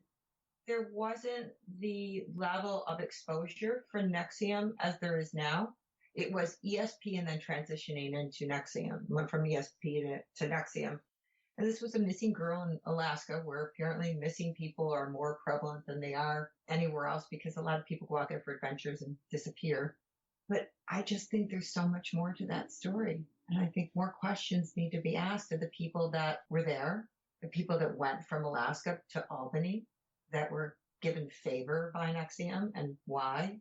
there wasn't the level of exposure for NXIVM as there is now. It was ESP and then transitioning into NXIVM, went from ESP to NXIVM. And this was a missing girl in Alaska, where apparently missing people are more prevalent than they are anywhere else, because a lot of people go out there for adventures and disappear. But I just think there's so much more to that story. And I think more questions need to be asked of the people that were there, the people that went from Alaska to Albany, that were given favor by NXIVM, and why.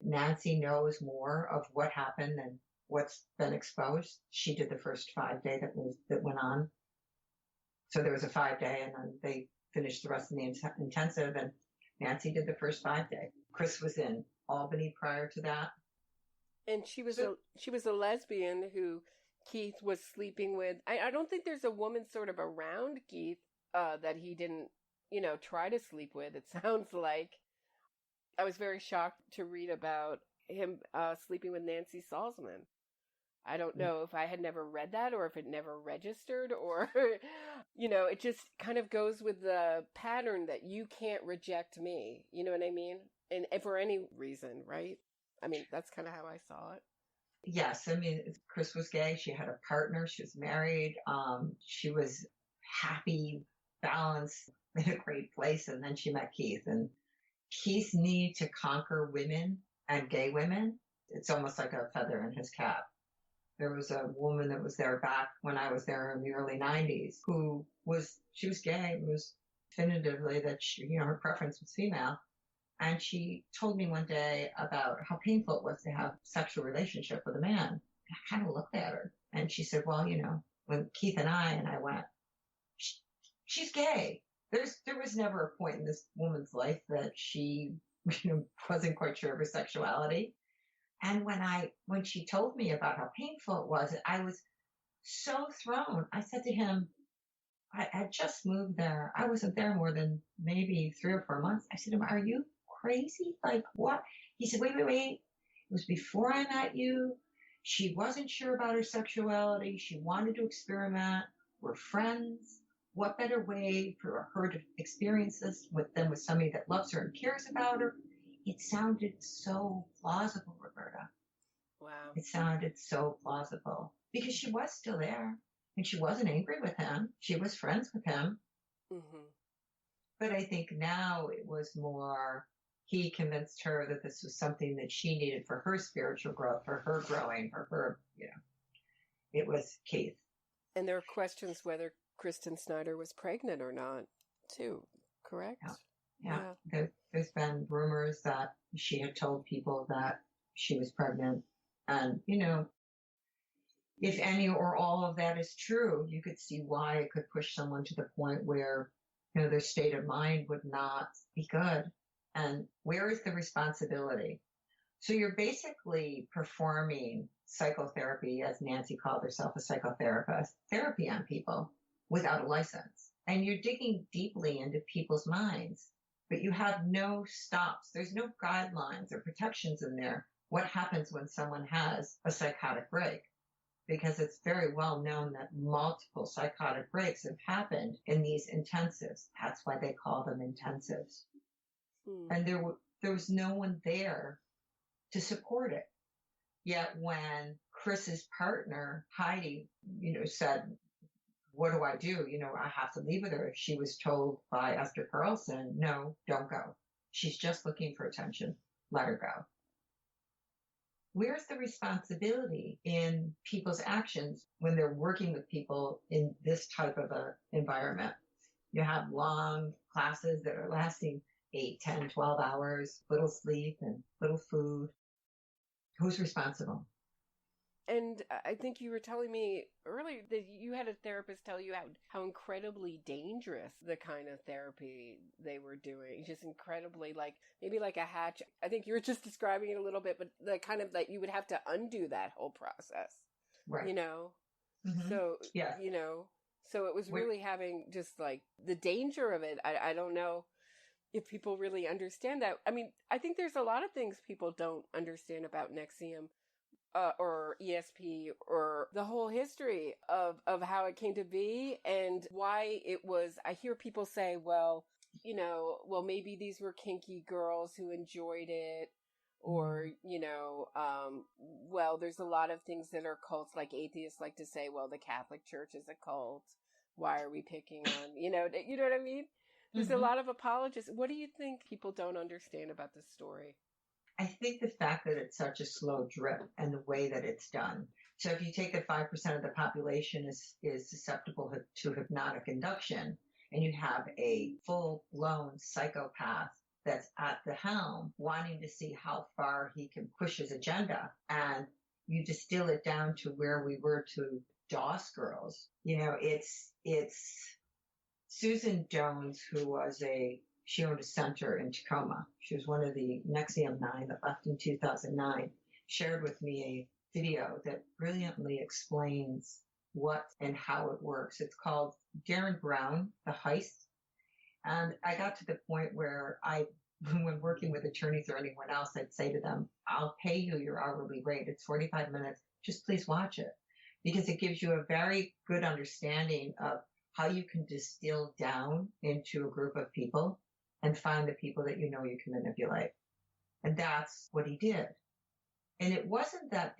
Nancy knows more of what happened and what's been exposed. She did the first 5-day that went on. So there was a 5-day, and then they finished the rest of the intensive, and Nancy did the first 5-day. Chris was in Albany prior to that. And she was a lesbian who Keith was sleeping with. I don't think there's a woman sort of around Keith that he didn't, try to sleep with, it sounds like. I was very shocked to read about him sleeping with Nancy Salzman. I don't know if I had never read that or if it never registered or, it just kind of goes with the pattern that you can't reject me. You know what I mean? And for any reason, right? I mean, that's kind of how I saw it. Yes, I mean, Chris was gay. She had a partner. She was married. She was happy, balanced, in a great place. And then she met Keith. And Keith's need to conquer women and gay women, it's almost like a feather in his cap. There was a woman that was there back when I was there in the early 90s she was gay. It was definitively that her preference was female. And she told me one day about how painful it was to have a sexual relationship with a man. I kind of looked at her and she said, well, when Keith and I went, she's gay. There was never a point in this woman's life that she, wasn't quite sure of her sexuality. And when she told me about how painful it was, I was so thrown. I said to him, I just moved there. I wasn't there more than maybe 3 or 4 months. I said to him, are you crazy? Like what? He said, wait. It was before I met you. She wasn't sure about her sexuality. She wanted to experiment. We're friends. What better way for her to experience this than with somebody that loves her and cares about her? It sounded so plausible, Roberta. Wow. It sounded so plausible because she was still there and she wasn't angry with him. She was friends with him. Mm-hmm. But I think now it was more, he convinced her that this was something that she needed for her spiritual growth, for her growing, for her, it was Keith. And there are questions whether Kristen Snyder was pregnant or not, too, correct? Yeah. There's been rumors that she had told people that she was pregnant. And, if any or all of that is true, you could see why it could push someone to the point where, their state of mind would not be good. And where is the responsibility? So you're basically performing psychotherapy, as Nancy called herself, a psychotherapist, therapy on people without a license. And you're digging deeply into people's minds, but you have no stops. There's no guidelines or protections in there. What happens when someone has a psychotic break? Because it's very well known that multiple psychotic breaks have happened in these intensives. That's why they call them intensives. And there was no one there to support it. Yet when Chris's partner, Heidi, said, what do I do? I have to leave with her. She was told by Esther Carlson, no, don't go. She's just looking for attention. Let her go. Where's the responsibility in people's actions when they're working with people in this type of an environment? You have long classes that are lasting 8, 10, 12 hours, little sleep and little food. Who's responsible? And I think you were telling me earlier that you had a therapist tell you how incredibly dangerous the kind of therapy they were doing. Just incredibly, maybe like a hatch. I think you were just describing it a little bit, but the kind of that you would have to undo that whole process. Right. Mm-hmm. So, yeah. So it was really having just like the danger of it. I don't know if people really understand that. I mean, I think there's a lot of things people don't understand about NXIVM. Or ESP, or the whole history of how it came to be and why it was. I hear people say, well, maybe these were kinky girls who enjoyed it, or, well, there's a lot of things that are cults, like atheists like to say, well, the Catholic Church is a cult. Why are we picking on, you know what I mean? There's a lot of apologists. What do you think people don't understand about this story? I think the fact that it's such a slow drip and the way that it's done. So if you take that 5% of the population is susceptible to hypnotic induction, and you have a full-blown psychopath that's at the helm wanting to see how far he can push his agenda, and you distill it down to where we were to DOS girls, it's Susan Jones, who was she owned a center in Tacoma. She was one of the NXIVM 9 that left in 2009, shared with me a video that brilliantly explains what and how it works. It's called Darren Brown, The Heist. And I got to the point where I when working with attorneys or anyone else, I'd say to them, I'll pay you your hourly rate. It's 45 minutes. Just please watch it, because it gives you a very good understanding of how you can distill down into a group of people and find the people that you know you can manipulate. And that's what he did. And it wasn't that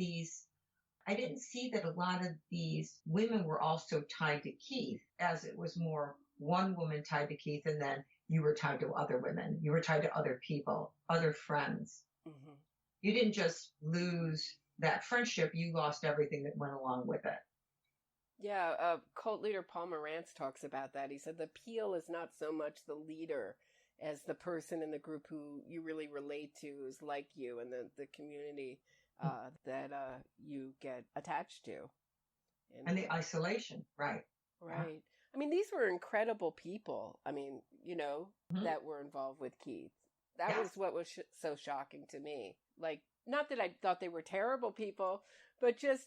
I didn't see that a lot of these women were also tied to Keith, as it was more one woman tied to Keith, and then you were tied to other women. You were tied to other people, other friends. Mm-hmm. You didn't just lose that friendship, you lost everything that went along with it. Yeah, cult leader Paul Morantz talks about that. He said the appeal is not so much the leader as the person in the group who you really relate to, who's like you, and the community that you get attached to. And the isolation, right. Right. Yeah. I mean, these were incredible people. I mean, mm-hmm. that were involved with Keith. That was what was so shocking to me. Like, not that I thought they were terrible people, but just,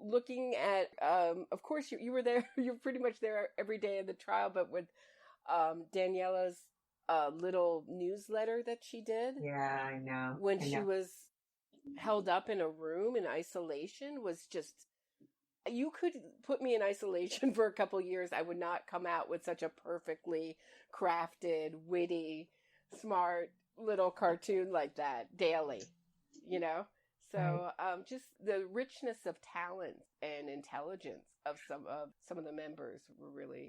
looking at, of course, you were there, you're pretty much there every day of the trial, but with Daniela's little newsletter that she did. Yeah, I know. When she was held up in a room in isolation was just, you could put me in isolation for a couple years. I would not come out with such a perfectly crafted, witty, smart little cartoon like that daily, So just the richness of talent and intelligence of some of the members were really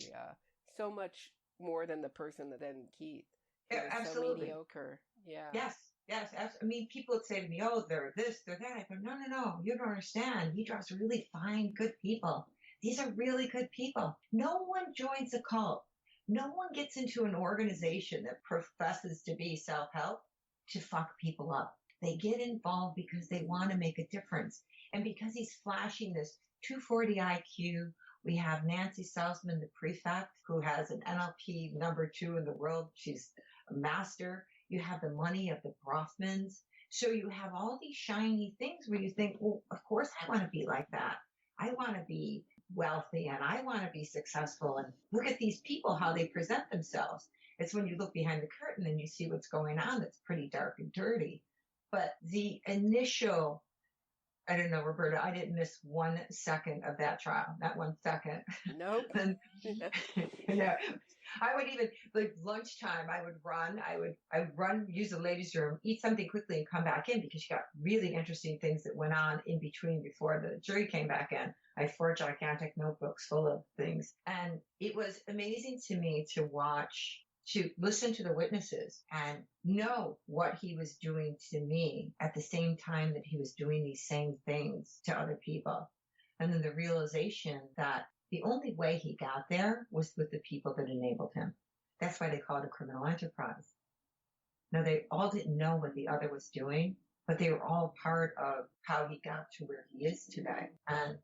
so much more than the person than Keith. Absolutely. So mediocre. Yeah. Yes. I mean, people would say to me, oh, they're this, they're that. I go, no. You don't understand. He draws really fine, good people. These are really good people. No one joins a cult. No one gets into an organization that professes to be self-help to fuck people up. They get involved because they want to make a difference. And because he's flashing this 240 IQ, we have Nancy Salzman, the prefect, who has an NLP #2 in the world. She's a master. You have the money of the Brofmans. So you have all these shiny things where you think, well, of course I want to be like that. I want to be wealthy and I want to be successful. And look at these people, how they present themselves. It's when you look behind the curtain and you see what's going on that's pretty dark and dirty. But the initial, I don't know, Roberta, I didn't miss 1 second of that trial. Not 1 second. Nope. And, I would even, like lunchtime, I would run, use the ladies' room, eat something quickly and come back in because you got really interesting things that went on in between before the jury came back in. I had 4 gigantic notebooks full of things. And it was amazing to me to listen to the witnesses and know what he was doing to me at the same time that he was doing these same things to other people. And then the realization that the only way he got there was with the people that enabled him. That's why they call it a criminal enterprise. Now, they all didn't know what the other was doing, but they were all part of how he got to where he is today. And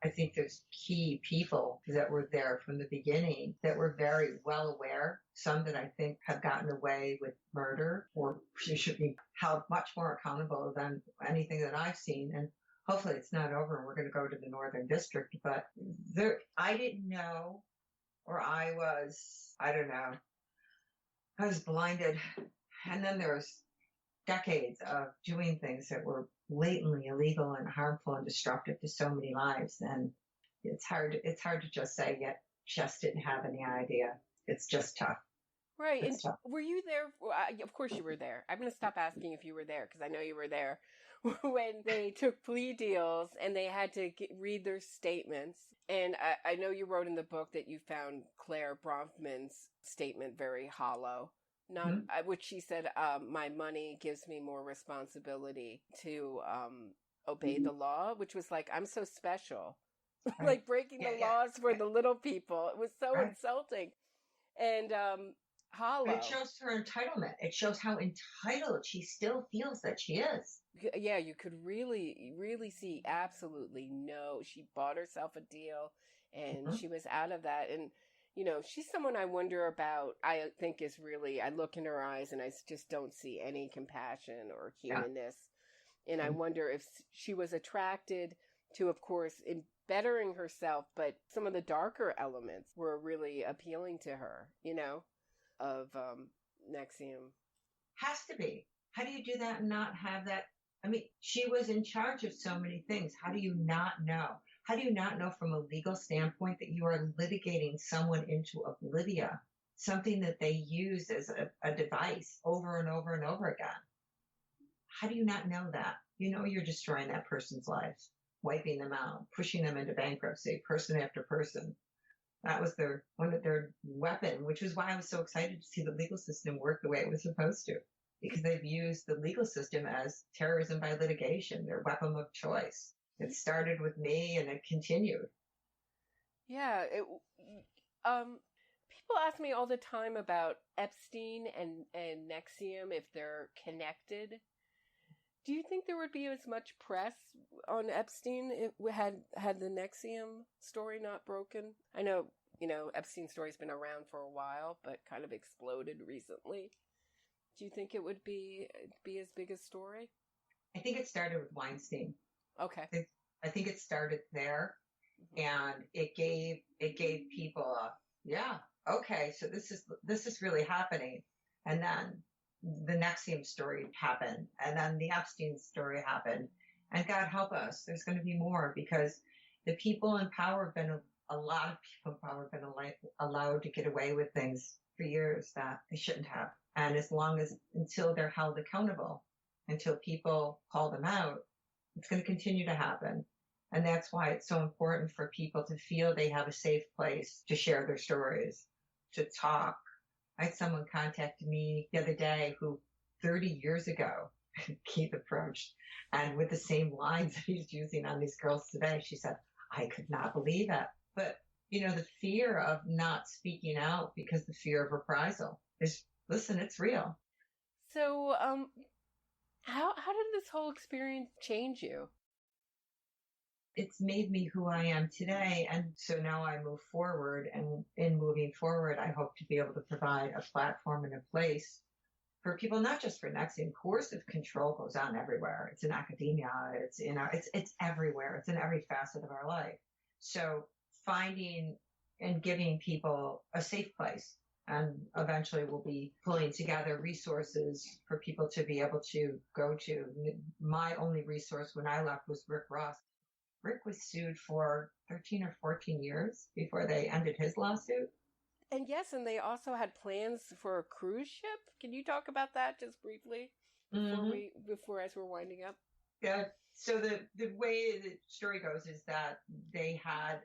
I think there's key people that were there from the beginning that were very well aware. Some that I think have gotten away with murder or should be held much more accountable than anything that I've seen. And hopefully it's not over and we're going to go to the Northern District. But I didn't know, or I don't know, I was blinded. And then there was decades of doing things that were blatantly illegal and harmful and destructive to so many lives. And it's hard to just say, yeah, just didn't have any idea. It's just tough. Right. It's tough. Were you there? Of course you were there. I'm going to stop asking if you were there because I know you were there when they took plea deals and they had to read their statements. And I know you wrote in the book that you found Claire Bronfman's statement very hollow. Which she said, my money gives me more responsibility to obey the law, which was like, I'm so special. Right. Like breaking the laws for the little people. It was so insulting. And hollow. But it shows her entitlement. It shows how entitled she still feels that she is. Yeah, you could really, really see absolutely no. She bought herself a deal and she was out of that. And she's someone I wonder about. I think is really, I look in her eyes and I just don't see any compassion or humanness. Yeah. And I wonder if she was attracted to, of course, in bettering herself, but some of the darker elements were really appealing to her, of NXIVM. Has to be. How do you do that and not have that? I mean, she was in charge of so many things. How do you not know? How do you not know from a legal standpoint that you are litigating someone into oblivion, something that they use as a device over and over and over again? How do you not know that? You know you're destroying that person's life, wiping them out, pushing them into bankruptcy, person after person. That was one of their weapon, which was why I was so excited to see the legal system work the way it was supposed to, because they've used the legal system as terrorism by litigation, their weapon of choice. It started with me and it continued. Yeah. People ask me all the time about Epstein and NXIVM, if they're connected. Do you think there would be as much press on Epstein if we had the NXIVM story not broken? I know, Epstein's story's been around for a while, but kind of exploded recently. Do you think it would be as big a story? I think it started with Weinstein. Okay. I think it started there, and it gave people okay, so this is really happening. And then the NXIVM story happened, and then the Epstein story happened. And God help us, there's going to be more, because the people in power have been, a lot of people in power have been allowed to get away with things for years that they shouldn't have. And until they're held accountable, until people call them out, it's going to continue to happen. And that's why it's so important for people to feel they have a safe place to share their stories, to talk. I had someone contact me the other day who 30 years ago Keith approached, and with the same lines that he's using on these girls today, she said, I could not believe it. But, the fear of not speaking out because the fear of reprisal is, listen, it's real. So, how did this whole experience change you? It's made me who I am today. And so now I move forward, and in moving forward, I hope to be able to provide a platform and a place for people, not just for NXIVM. Coercive control goes on everywhere. It's in academia. It's it's everywhere. It's in every facet of our life. So finding and giving people a safe place, and eventually we'll be pulling together resources for people to be able to go to. My only resource when I left was Rick Ross. Rick was sued for 13 or 14 years before they ended his lawsuit. And yes, and they also had plans for a cruise ship. Can you talk about that just briefly before as we're winding up? Yeah. So the way the story goes is that they had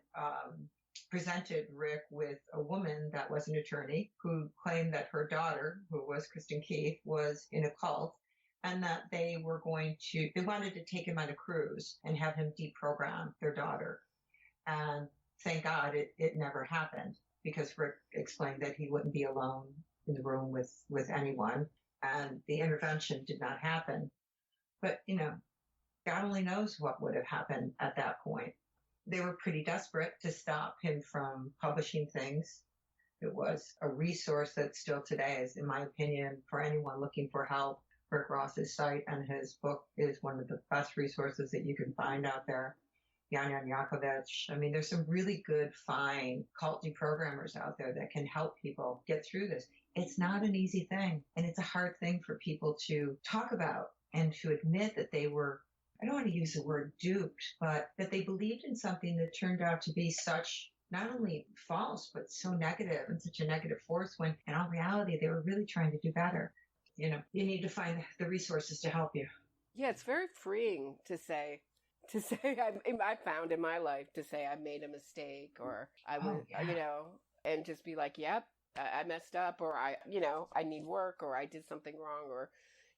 presented Rick with a woman that was an attorney who claimed that her daughter, who was Kristen Keith, was in a cult, and that they wanted to take him on a cruise and have him deprogram their daughter. And thank God it never happened, because Rick explained that he wouldn't be alone in the room with anyone, and the intervention did not happen. But, God only knows what would have happened at that point. They were pretty desperate to stop him from publishing things. It was a resource that still today is, in my opinion, for anyone looking for help. Rick Ross's site and his book is one of the best resources that you can find out there. Yan Yakovich. I mean, there's some really good, fine cult deprogrammers out there that can help people get through this. It's not an easy thing, and it's a hard thing for people to talk about and to admit that they were, I don't want to use the word duped, but that they believed in something that turned out to be such, not only false, but so negative and such a negative force, when in all reality, they were really trying to do better. You need to find the resources to help you. Yeah, it's very freeing to say I found in my life to say I made a mistake, or I was, and just be like, yep, I messed up, or I need work, or I did something wrong, or,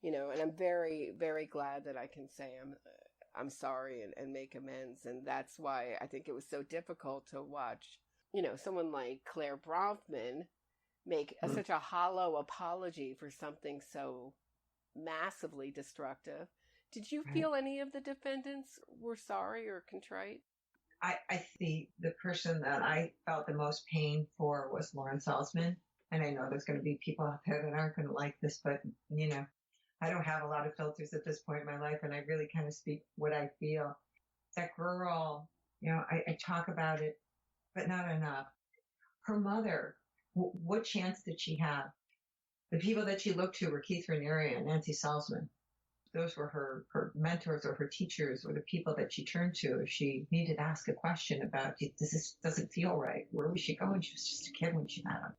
and I'm very, very glad that I can say I'm sorry and make amends. And that's why I think it was so difficult to watch, someone like Claire Bronfman make such a hollow apology for something so massively destructive. Did you feel any of the defendants were sorry or contrite? I think the person that I felt the most pain for was Lauren Salzman. And I know there's going to be people out there that aren't going to like this, but, I don't have a lot of filters at this point in my life, and I really kind of speak what I feel. That girl, I talk about it, but not enough. Her mother, what chance did she have? The people that she looked to were Keith Raniere and Nancy Salzman. Those were her mentors or her teachers or the people that she turned to if she needed to ask a question about, doesn't feel right. Where was she going? She was just a kid when she met him.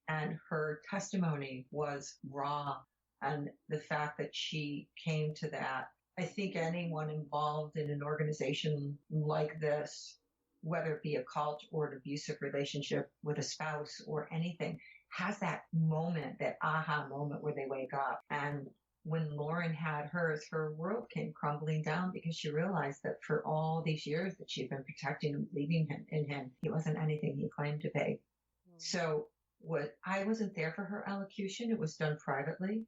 And her testimony was raw. And the fact that she came to that, I think anyone involved in an organization like this, whether it be a cult or an abusive relationship with a spouse or anything, has that moment, that aha moment where they wake up. And when Lauren had hers, her world came crumbling down because she realized that for all these years that she'd been protecting and believing in him, he wasn't anything he claimed to be. So I wasn't there for her elocution. It was done privately.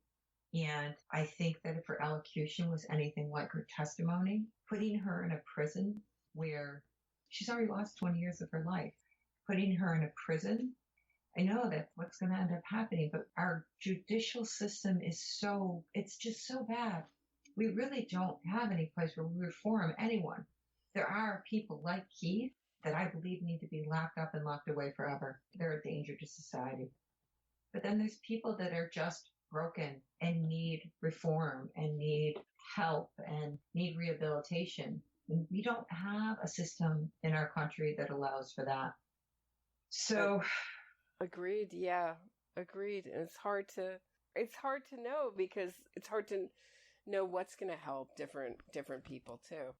And I think that if her elocution was anything like her testimony, putting her in a prison where she's already lost 20 years of her life, putting her in a prison, I know that's what's going to end up happening, but our judicial system is it's just so bad. We really don't have any place where we reform anyone. There are people like Keith that I believe need to be locked up and locked away forever. They're a danger to society. But then there's people that are just broken and need reform and need help and need rehabilitation. And we don't have a system in our country that allows for that. So... Agreed. Yeah, agreed. And it's hard to know because it's hard to know what's going to help different people too.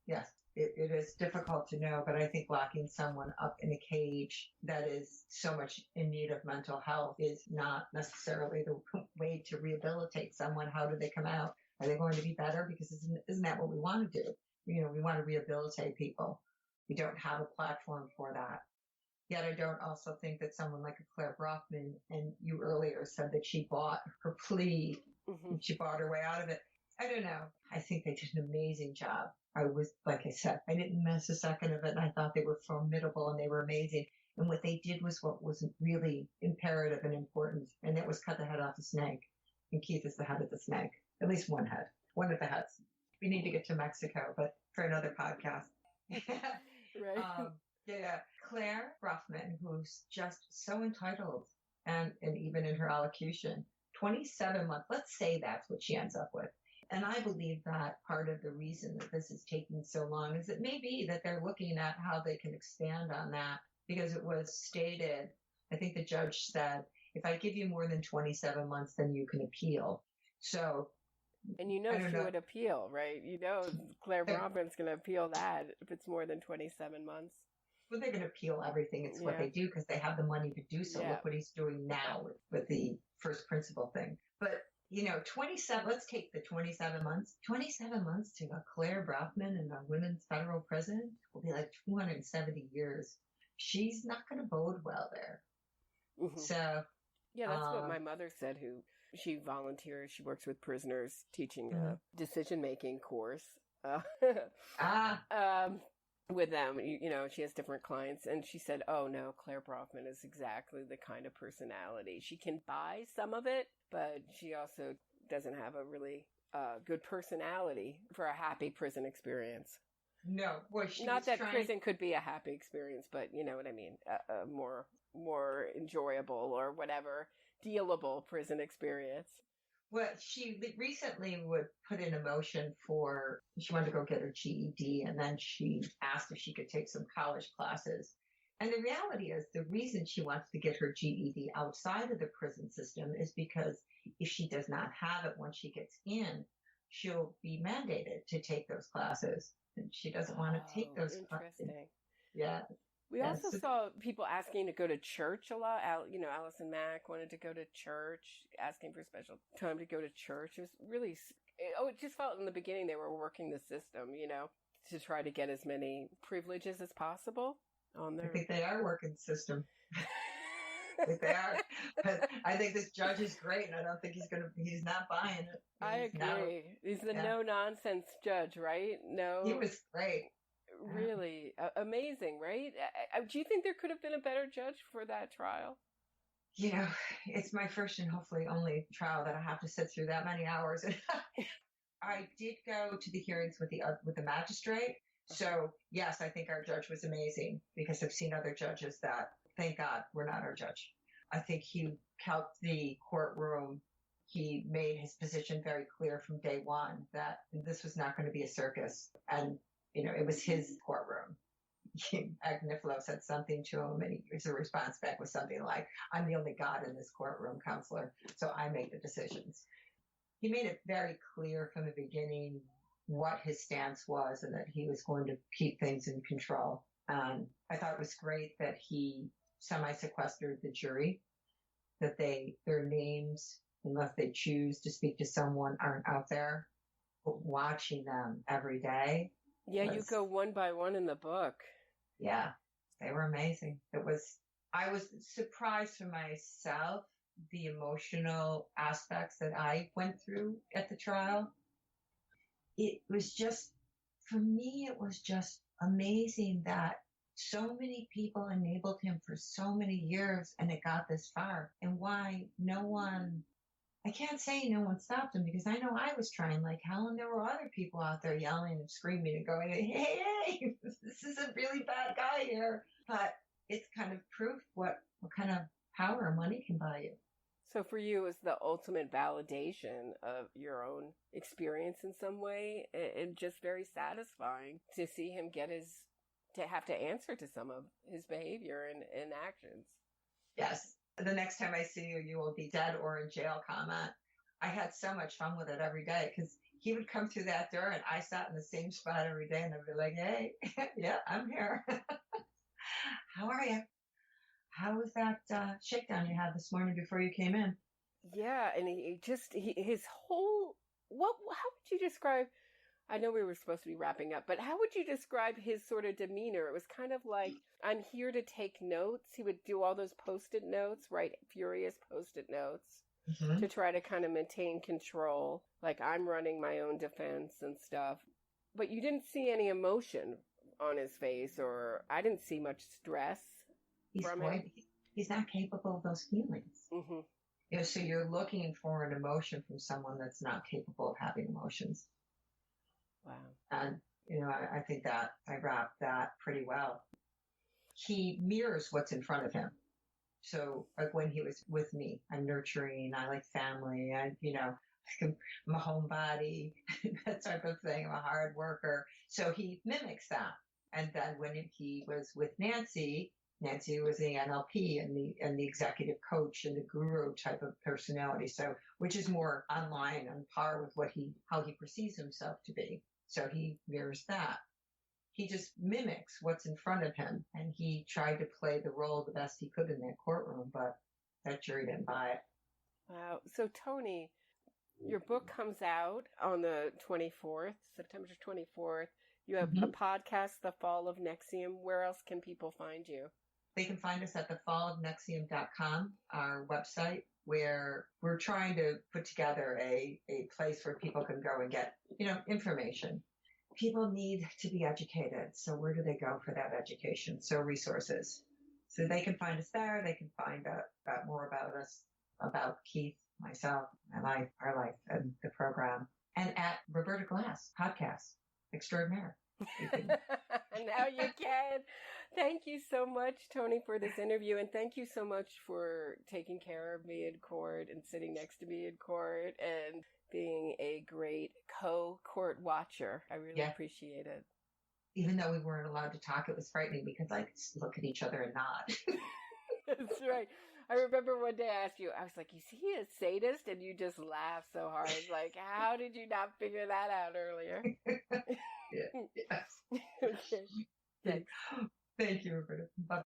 Yes, it is difficult to know, but I think locking someone up in a cage that is so much in need of mental health is not necessarily the way to rehabilitate someone. How do they come out? Are they going to be better? Because isn't that what we want to do? We want to rehabilitate people. We don't have a platform for that. Yet I don't also think that someone like a Claire Brofman, and you earlier said that she bought her plea, and she bought her way out of it. I don't know. I think they did an amazing job. Like I said, I didn't miss a second of it, and I thought they were formidable and they were amazing. And what they did was what was really imperative and important, and that was cut the head off the snake. And Keith is the head of the snake, at least one of the heads. We need to get to Mexico, but for another podcast. Right. Yeah, Claire Brofman, who's just so entitled, and even in her elocution, 27 months, let's say that's what she ends up with. And I believe that part of the reason that this is taking so long is it may be that they're looking at how they can expand on that, because it was stated, I think the judge said, if I give you more than 27 months, then you can appeal. So... And she would appeal, right? Claire Brofman's going to appeal that if it's more than 27 months. Well, they're going to appeal everything. It's what they do because they have the money to do so. Yeah. Look what he's doing now with the first principle thing. But, 27, let's take the 27 months. 27 months to a Claire Brofman in a women's federal prison will be like 270 years. She's not going to bode well there. Mm-hmm. So... Yeah, that's what my mother said, she volunteers. She works with prisoners teaching a decision-making course. With them, she has different clients, and she said, oh no, Claire Brofman is exactly the kind of personality. She can buy some of it, but she also doesn't have a really good personality for a happy prison experience. No, well, not that prison could be a happy experience, but you know what I mean, a more enjoyable or whatever, dealable prison experience. Well, she recently would put in a motion she wanted to go get her GED, and then she asked if she could take some college classes. And the reality is the reason she wants to get her GED outside of the prison system is because if she does not have it when she gets in, she'll be mandated to take those classes. And she doesn't want to take those classes. Interesting. Yeah. We also saw people asking to go to church a lot. Allison Mack wanted to go to church, asking for special time to go to church. It was really, it just felt in the beginning they were working the system, to try to get as many privileges as possible on there. I think they are working the system. I think they are. But I think this judge is great, and I don't think he's not buying it. I agree. He's the no-nonsense judge, right? No. He was great. Really amazing, right? Do you think there could have been a better judge for that trial? It's my first and hopefully only trial that I have to sit through that many hours. I did go to the hearings with the magistrate. So yes, I think our judge was amazing because I've seen other judges that, thank God, were not our judge. I think he helped the courtroom. He made his position very clear from day one that this was not going to be a circus. And, it was his courtroom. Agnifilo said something to him, and his response back was something like, I'm the only God in this courtroom, counselor, so I make the decisions. He made it very clear from the beginning what his stance was and that he was going to keep things in control. I thought it was great that he semi-sequestered the jury, that their names, unless they choose to speak to someone, aren't out there. But watching them every day. Yeah, you go one by one in the book. Yeah, they were amazing. I was surprised for myself, the emotional aspects that I went through at the trial. It was just, for me, it was just amazing that so many people enabled him for so many years and it got this far. And why I can't say no one stopped him, because I know I was trying like hell, and there were other people out there yelling and screaming and going, hey, this is a really bad guy here. But it's kind of proof what kind of power money can buy you. So for you, it was the ultimate validation of your own experience in some way, and just very satisfying to see him to have to answer to some of his behavior and actions. Yes. The next time I see you, you will be dead or in jail comment. I had so much fun with it every day, because he would come through that door and I sat in the same spot every day, and I'd be like, hey, yeah, I'm here. How are you? How was that shakedown you had this morning before you came in? Yeah, and his whole, how would you describe, I know we were supposed to be wrapping up, but how would you describe his sort of demeanor? It was kind of like, I'm here to take notes. He would do all those Post-it notes, write furious Post-it notes to try to kind of maintain control. Like, I'm running my own defense and stuff. But you didn't see any emotion on his face, or I didn't see much stress from him. He's not capable of those feelings. Mm-hmm. So you're looking for an emotion from someone that's not capable of having emotions. Wow. And, I think that I wrapped that pretty well. He mirrors what's in front of him. So like when he was with me, I'm nurturing, I like family, I'm a homebody, that type of thing. I'm a hard worker. So he mimics that. And then when he was with Nancy was the NLP and the executive coach and the guru type of personality. So, which is more online, on par with how he perceives himself to be. So he mirrors that. He just mimics what's in front of him, and he tried to play the role the best he could in that courtroom, but that jury didn't buy it. Wow. So Toni, your book comes out on the 24th, September 24th. You have a podcast, The Fall of NXIVM. Where else can people find you? They can find us at thefallofnXIVM.com, our website, where we're trying to put together a place where people can go and get, information. People need to be educated. So where do they go for that education? So resources. So they can find us there. They can find out more about us, about Keith, myself, our life, and the program. And at Roberta Glass podcast extraordinaire. Now you can. Thank you so much, Toni, for this interview. And thank you so much for taking care of me in court and sitting next to me in court and being a great co-court watcher. I really appreciate it. Even though we weren't allowed to talk, it was frightening because I could just look at each other and nod. That's right. I remember one day I asked you, I was like, is he a sadist? And you just laughed so hard. Like, how did you not figure that out earlier? Yes. Okay. Thanks. Thank you, Roberta. Bye.